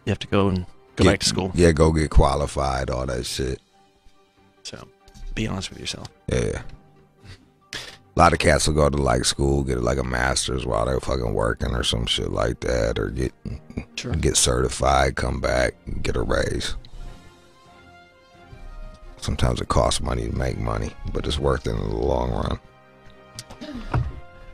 have to go back to school. Yeah, go get qualified, all that shit. So, be honest with yourself. Yeah. A lot of cats will go to like school, get like a master's while they're fucking working or some shit like that, or get certified, come back, get a raise. Sometimes it costs money to make money, but it's worth it in the long run.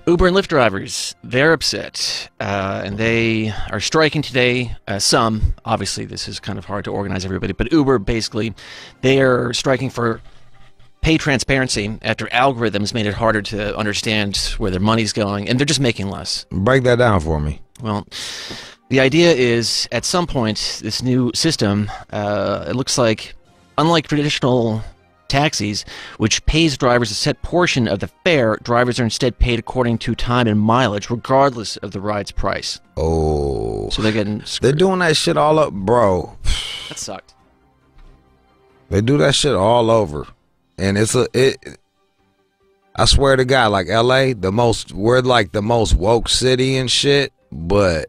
Uber and Lyft drivers, they're upset, and they are striking today. Some, obviously, this is kind of hard to organize everybody, but Uber, basically, they are striking for pay transparency after algorithms made it harder to understand where their money's going, and they're just making less. Break that down for me. Well, the idea is, at some point, this new system, it looks like, unlike traditional taxis, which pays drivers a set portion of the fare, drivers are instead paid according to time and mileage, regardless of the ride's price. Oh. So they're getting screwed. They're doing that shit all up, bro. That sucked. They do that shit all over. And I swear to God, like LA, we're like the most woke city and shit, but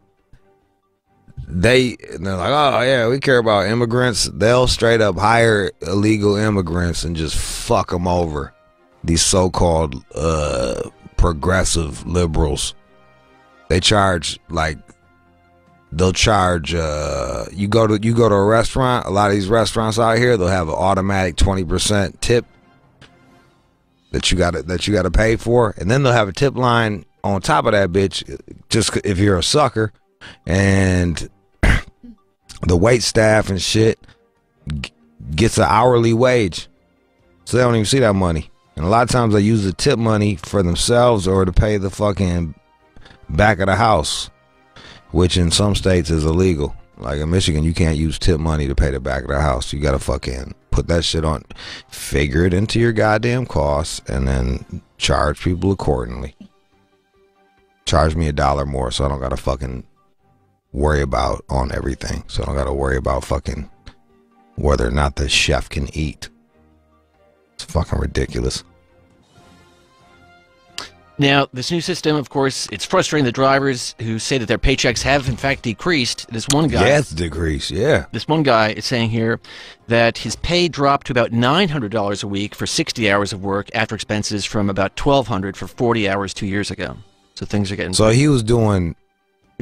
they're like, oh yeah, we care about immigrants. They'll straight up hire illegal immigrants and just fuck them over. These so-called progressive liberals. They charge like, they'll charge you go to a restaurant. A lot of these restaurants out here, they'll have an automatic 20% tip that you gotta pay for, and then they'll have a tip line on top of that bitch, just if you're a sucker. And the wait staff and shit gets an hourly wage, so they don't even see that money. And a lot of times they use the tip money for themselves or to pay the fucking back of the house, which in some states is illegal. Like in Michigan, you can't use tip money to pay the back of the house. You gotta fucking put that shit on, figure it into your goddamn costs, and then charge people accordingly. Charge me $1 more so I don't gotta fucking worry about on everything. So I don't gotta worry about fucking whether or not the chef can eat. It's fucking ridiculous. Now, this new system, of course, it's frustrating the drivers who say that their paychecks have, in fact, decreased. This one guy... Yeah, it's decreased, yeah. This one guy is saying here that his pay dropped to about $900 a week for 60 hours of work after expenses from about $1,200 for 40 hours 2 years ago. So things are getting... So he was doing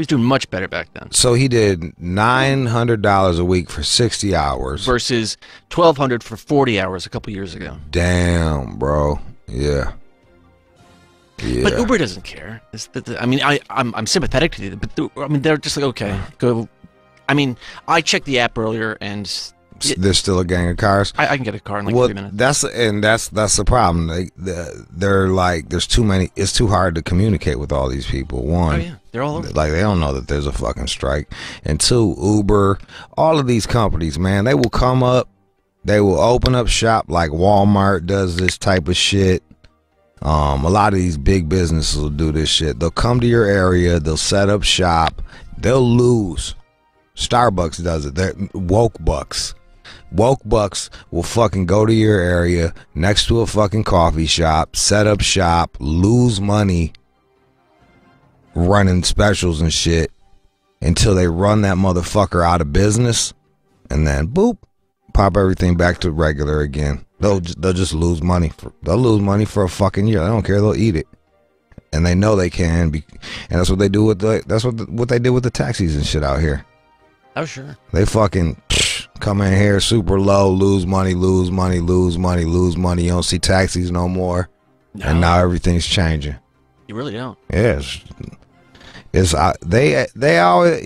much better back then. So he did $900 a week for 60 hours. Versus $1,200 for 40 hours a couple years ago. Damn, bro. Yeah. Yeah. But Uber doesn't care. I mean, I'm sympathetic to you, but they're just like, okay, go. I mean, I checked the app earlier, and there's still a gang of cars. I can get a car in like 3 minutes. That's the problem. They're like, there's too many. It's too hard to communicate with all these people. One, oh yeah, they're all over. Like they don't know that there's a fucking strike. And two, Uber, all of these companies, man, they will come up, they will open up shop like Walmart does this type of shit. A lot of these big businesses will do this shit. They'll come to your area, they'll set up shop, they'll lose. Starbucks does it. They're woke bucks. Woke bucks will fucking go to your area next to a fucking coffee shop, set up shop, lose money running specials and shit until they run that motherfucker out of business, and then boop, pop everything back to regular again. They'll just lose money. They'll lose money for a fucking year. I don't care. They'll eat it, and they know they can. And that's what they do with what they did with the taxis and shit out here. Oh sure. They fucking come in here super low, lose money, lose money, lose money, lose money. You don't see taxis no more, and now everything's changing. You really don't. Yes. They always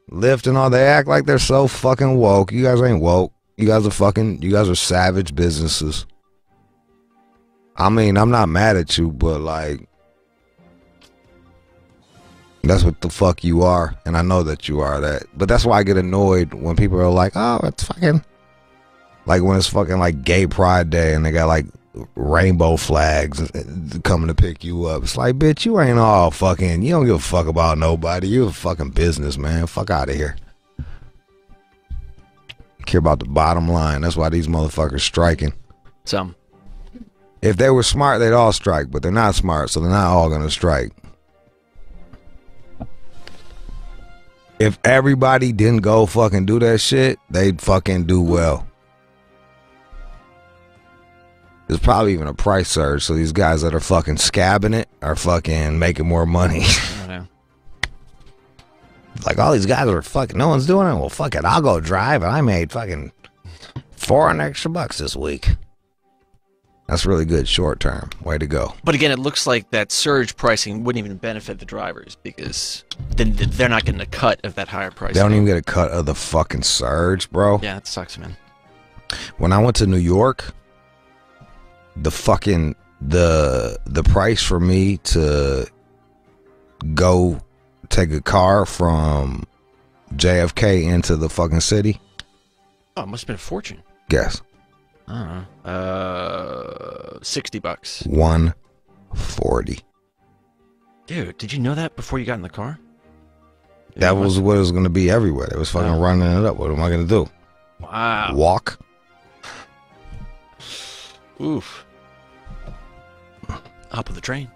Lyft and all. They act like they're so fucking woke. You guys ain't woke. You guys are savage businesses. I mean, I'm not mad at you, but like, that's what the fuck you are, and I know that you are that. But that's why I get annoyed when people are like, oh, it's fucking, like when it's fucking like Gay Pride Day and they got like rainbow flags coming to pick you up. It's like, bitch, you ain't all fucking, you don't give a fuck about nobody. You're a fucking business, man. Fuck out of here. Care about the bottom line. That's why these motherfuckers striking. Some. If they were smart, they'd all strike, but they're not smart, so they're not all gonna strike. If everybody didn't go fucking do that shit, they'd fucking do well. there's probably even a price surge. So these guys that are fucking scabbing it are fucking making more money. I know. Like, all these guys are fucking, no one's doing it. Well, fuck it, I'll go drive, and I made fucking $400 extra this week. That's really good short term. Way to go. But again, it looks like that surge pricing wouldn't even benefit the drivers because then they're not getting a cut of that higher price. They don't even get a cut of the fucking surge, bro. Yeah, it sucks, man. When I went to New York, the fucking the price for me to go take a car from JFK into the fucking city. Oh, it must have been a fortune. Guess. I don't know. $60. $140. Dude, did you know that before you got in the car? That was what it was going to be everywhere. They was fucking running it up. What am I going to do? Wow. Walk? Oof. Hop of the train.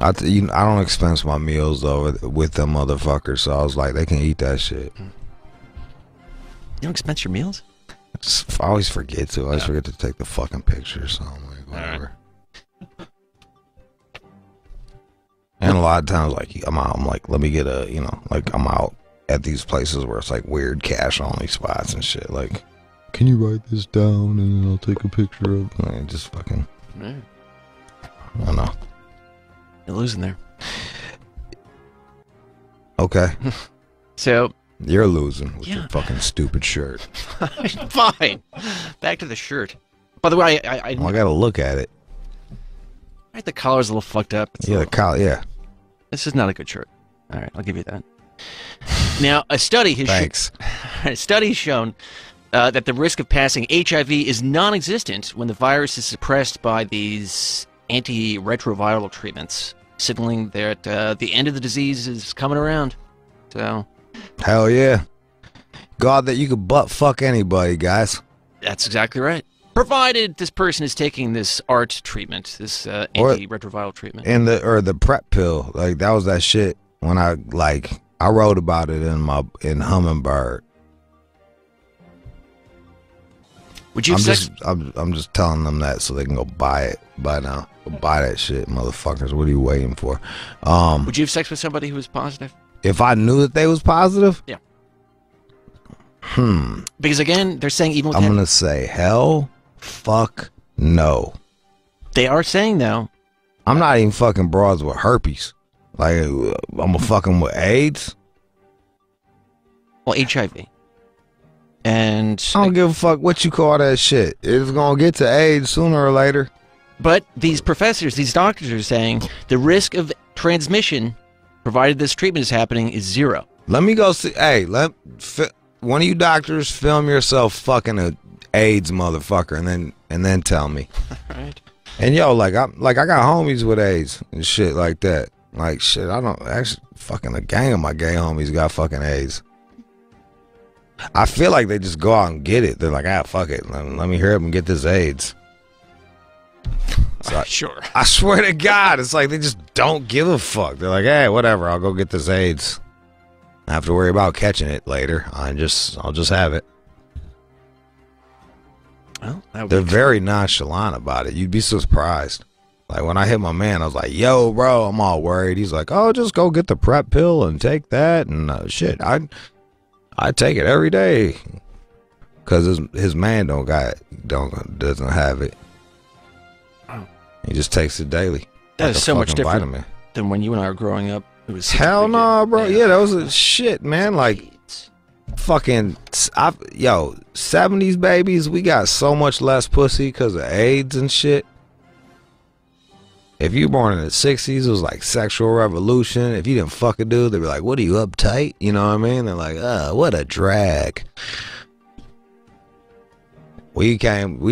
I don't expense my meals though with them motherfuckers, so I was like, they can eat that shit. You don't expense your meals? I always forget to. I always forget to take the fucking picture, so I'm like, whatever. Right. And a lot of times, like, I'm out, I'm like, let me get a, like, I'm out at these places where it's like weird cash only spots and shit. Like, can you write this down and I'll take a picture of it? And just fucking, I don't know. You're losing there. Okay. So. You're losing with your fucking stupid shirt. Fine. Back to the shirt. By the way, I gotta look at it. Right, the collar's a little fucked up. Yeah, the collar, yeah. This is not a good shirt. All right, I'll give you that. Now, a study has shown that the risk of passing HIV is non-existent when the virus is suppressed by these antiretroviral treatments, signaling that the end of the disease is coming around. So. Hell yeah. God, that you could butt fuck anybody, guys. That's exactly right. Provided this person is taking this ART treatment, this antiretroviral treatment. And the PrEP pill. Like, that was that shit when I wrote about it in Hummingbird. Would you I'm just telling them that so they can go buy it by now. Go buy that shit, motherfuckers. What are you waiting for? Would you have sex with somebody who was positive? If I knew that they was positive? Yeah. Because again, they're saying even with I'm gonna say hell, fuck, no. They are saying though. I'm not even fucking broads with herpes. Like, I'm a fucking with AIDS. Well, HIV. And I don't give a fuck what you call that shit. It's gonna get to AIDS sooner or later. But these professors, these doctors are saying the risk of transmission, provided this treatment is happening, is 0. Let me go see. Hey, one of you doctors film yourself fucking a AIDS motherfucker, and then tell me. Right. And yo, I got homies with AIDS and shit like that. Like shit, I don't actually fucking a gang of my gay homies got fucking AIDS. I feel like they just go out and get it. They're like, fuck it, let me hurry up and get this AIDS. So sure. I swear to God, it's like they just don't give a fuck. They're like, hey, whatever, I'll go get this AIDS. I have to worry about catching it later. I'll just have it. Well, they're very nonchalant about it. You'd be surprised. Like when I hit my man, I was like, yo, bro, I'm all worried. He's like, oh, just go get the PrEP pill and take that and shit. I take it every day because his man doesn't have it. He just takes it daily. That like is so much different vitamin. Than when you and I were growing up. It was hell no, bro. Yeah, that was a shit, man. Like fucking 70s babies, we got so much less pussy because of AIDS and shit. If you were born in the 60s, it was like sexual revolution. If you didn't fuck a dude, they'd be like, what are you, uptight? You know what I mean? They're like, what a drag. We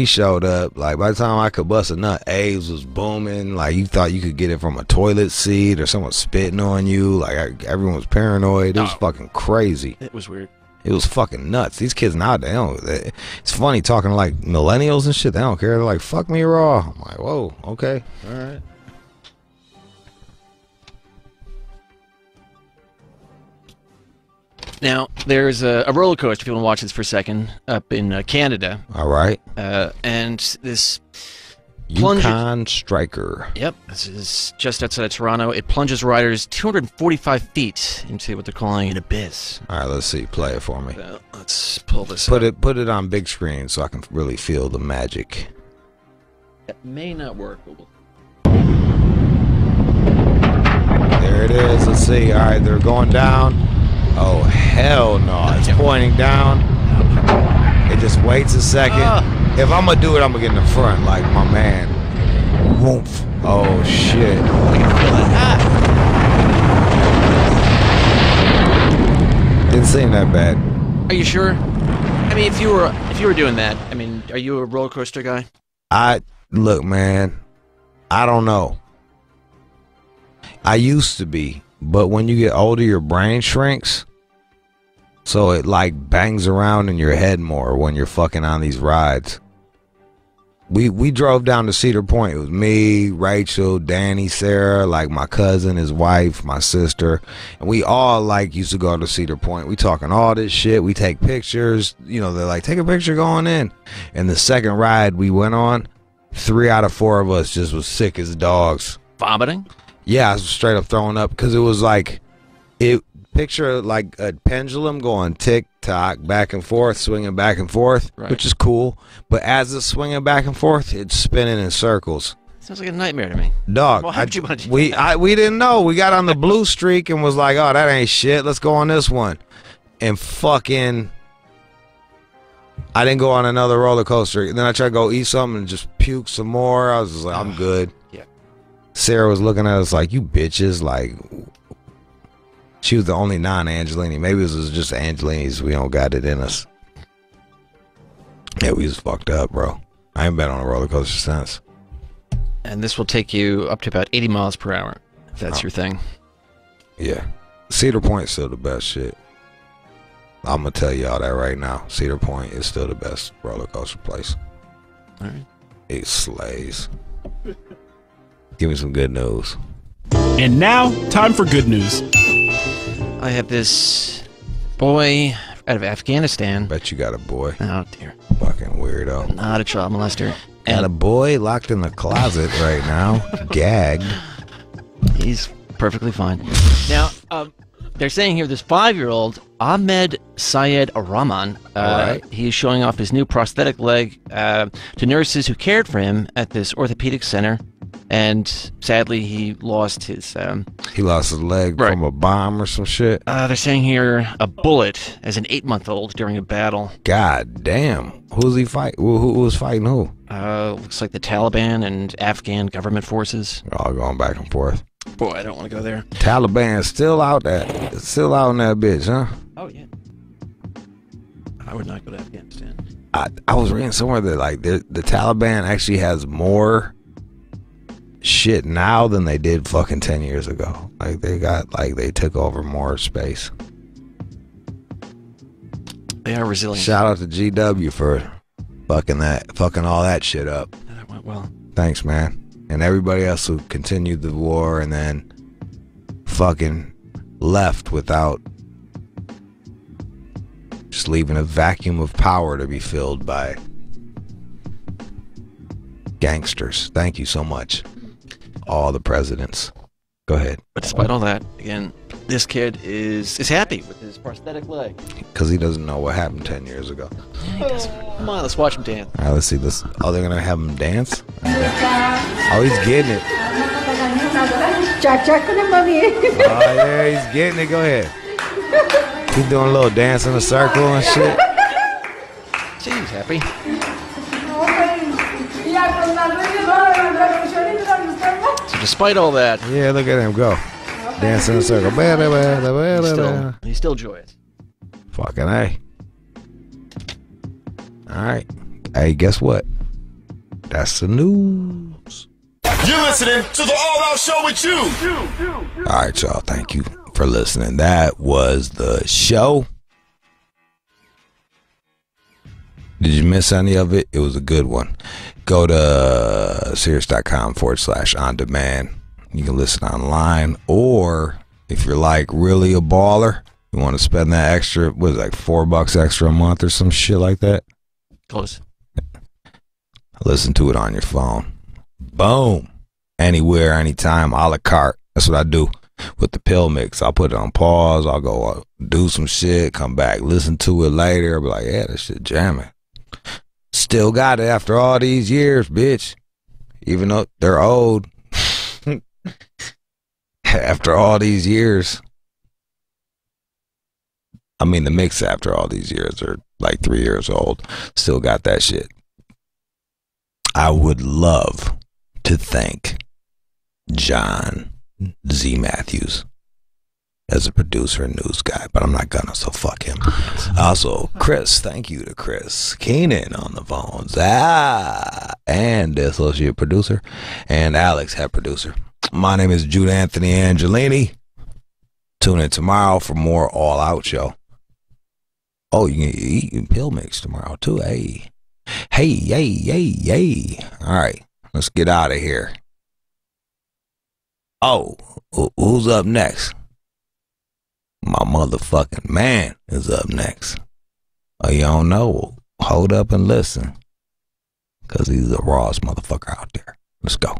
showed up, like by the time I could bust a nut, AIDS was booming. Like you thought you could get it from a toilet seat or someone spitting on you. Like everyone was paranoid. It was fucking crazy. It was weird. It was fucking nuts. These kids now, it's funny talking to like millennials and shit. They don't care. They're like, fuck me raw. I'm like, whoa, okay, all right. Now, there's a roller coaster, if you want to watch this for a second, up in Canada. All right. And this Yukon Striker. Yep, this is just outside of Toronto. It plunges riders 245 feet into what they're calling an abyss. All right, let's see. Play it for me. Let's pull this Put up. it on big screen so I can really feel the magic. It may not work, but we'll... There it is. Let's see. All right, they're going down. Oh, hell no. It's pointing down. It just waits a second. If I'm going to do it, I'm going to get in the front like my man. Woof. Oh, shit. Didn't seem that bad. Are you sure? I mean, if you were doing that, I mean, are you a roller coaster guy? Look, man. I don't know. I used to be, but when you get older, your brain shrinks. So it like bangs around in your head more when you're fucking on these rides. We drove down to Cedar Point. It was me, Rachel, Danny, Sarah, like my cousin, his wife, my sister, and we all like used to go to Cedar Point. We talking all this shit. We take pictures. You know, they're like, take a picture going in. And the second ride we went on, 3 out of 4 of us just was sick as dogs. Vomiting? Yeah, I was straight up throwing up because it was like, picture like a pendulum going tick tock back and forth, swinging back and forth, which is cool. But as it's swinging back and forth, it's spinning in circles. Sounds like a nightmare to me. Dog, Well, how would you want to do we that? we didn't know. We got on the blue streak and was like, oh, that ain't shit. Let's go on this one. And fucking, I didn't go on another roller coaster. And then I tried to go eat something and just puke some more. I was just like, I'm good. Yeah. Sarah was looking at us like, you bitches, like. She was the only non-Angelini. Maybe it was just Angelinis. We don't got it in us. Yeah, we was fucked up, bro. I ain't been on a roller coaster since. And this will take you up to about 80 miles per hour, if that's your thing. Yeah. Cedar Point's still the best shit. I'm going to tell y'all that right now. Cedar Point is still the best roller coaster place. All right. It slays. Give me some good news. And now, time for good news. I have this boy out of Afghanistan. Bet you got a boy. Oh, dear. Fucking weirdo. Not a child molester. Got a boy locked in the closet right now, gagged. He's perfectly fine. Now, they're saying here this 5-year-old, Ahmed Syed Rahman, he's showing off his new prosthetic leg to nurses who cared for him at this orthopedic center. And sadly, he lost his... he lost his leg from a bomb or some shit? They're saying here a bullet as an 8-month-old during a battle. God damn. Who was he fight? Who was fighting who? Looks like the Taliban and Afghan government forces. They're all going back and forth. Boy, I don't want to go there. Taliban still out there. Still out in that bitch, huh? Oh, yeah. I would not go to Afghanistan. I was reading somewhere that like the Taliban actually has more shit now than they did fucking 10 years ago. Like they took over more space. They are resilient. Shout out to GW for fucking all that shit up. That went well. Thanks, man. And everybody else who continued the war and then fucking left without just leaving a vacuum of power to be filled by gangsters. Thank you so much. All the presidents. Go ahead. But despite all that, again, this kid is happy with his prosthetic leg. Because he doesn't know what happened 10 years ago. Come on, let's watch him dance. All right, let's see this. Oh, they're going to have him dance? Oh, he's getting it. Oh, yeah, he's getting it. Go ahead. He's doing a little dance in a circle and shit. See, he's happy. So despite all that... Yeah, look at him go. Dance in a circle. He's still joyous. Fucking A. All right. Hey, guess what? That's the news. You're listening to the All Out Show with you. All right, y'all. Thank you for listening. That was the show. Did you miss any of it? It was a good one. Go to Sirius.com/on-demand. You can listen online, or if you're like really a baller, You want to spend that extra, what is it, like $4 extra a month or some shit like that? Close. Listen to it on your phone. Boom. Anywhere, anytime, a la carte. That's what I do with the pill mix. I'll put it on pause. I'll go do some shit, come back, listen to it later. I'll be like, yeah, this shit jamming. Still got it after all these years, bitch. Even though they're old. After all these years. I mean, the mix after all these years are like 3 years old. Still got that shit. I would love to thank John Z. Matthews as a producer and news guy, but I'm not gonna, so fuck him. Also, Chris, thank you to Chris Keenan on the phones. And the associate producer, and Alex, head producer. My name is Jude Anthony Angelini. Tune in tomorrow for more All Out Show. Oh, you can eat pill mix tomorrow too. Hey. All right, let's get out of here. Oh, who's up next? My motherfucking man is up next. Oh, you don't know? Hold up and listen. Because he's the rawest motherfucker out there. Let's go.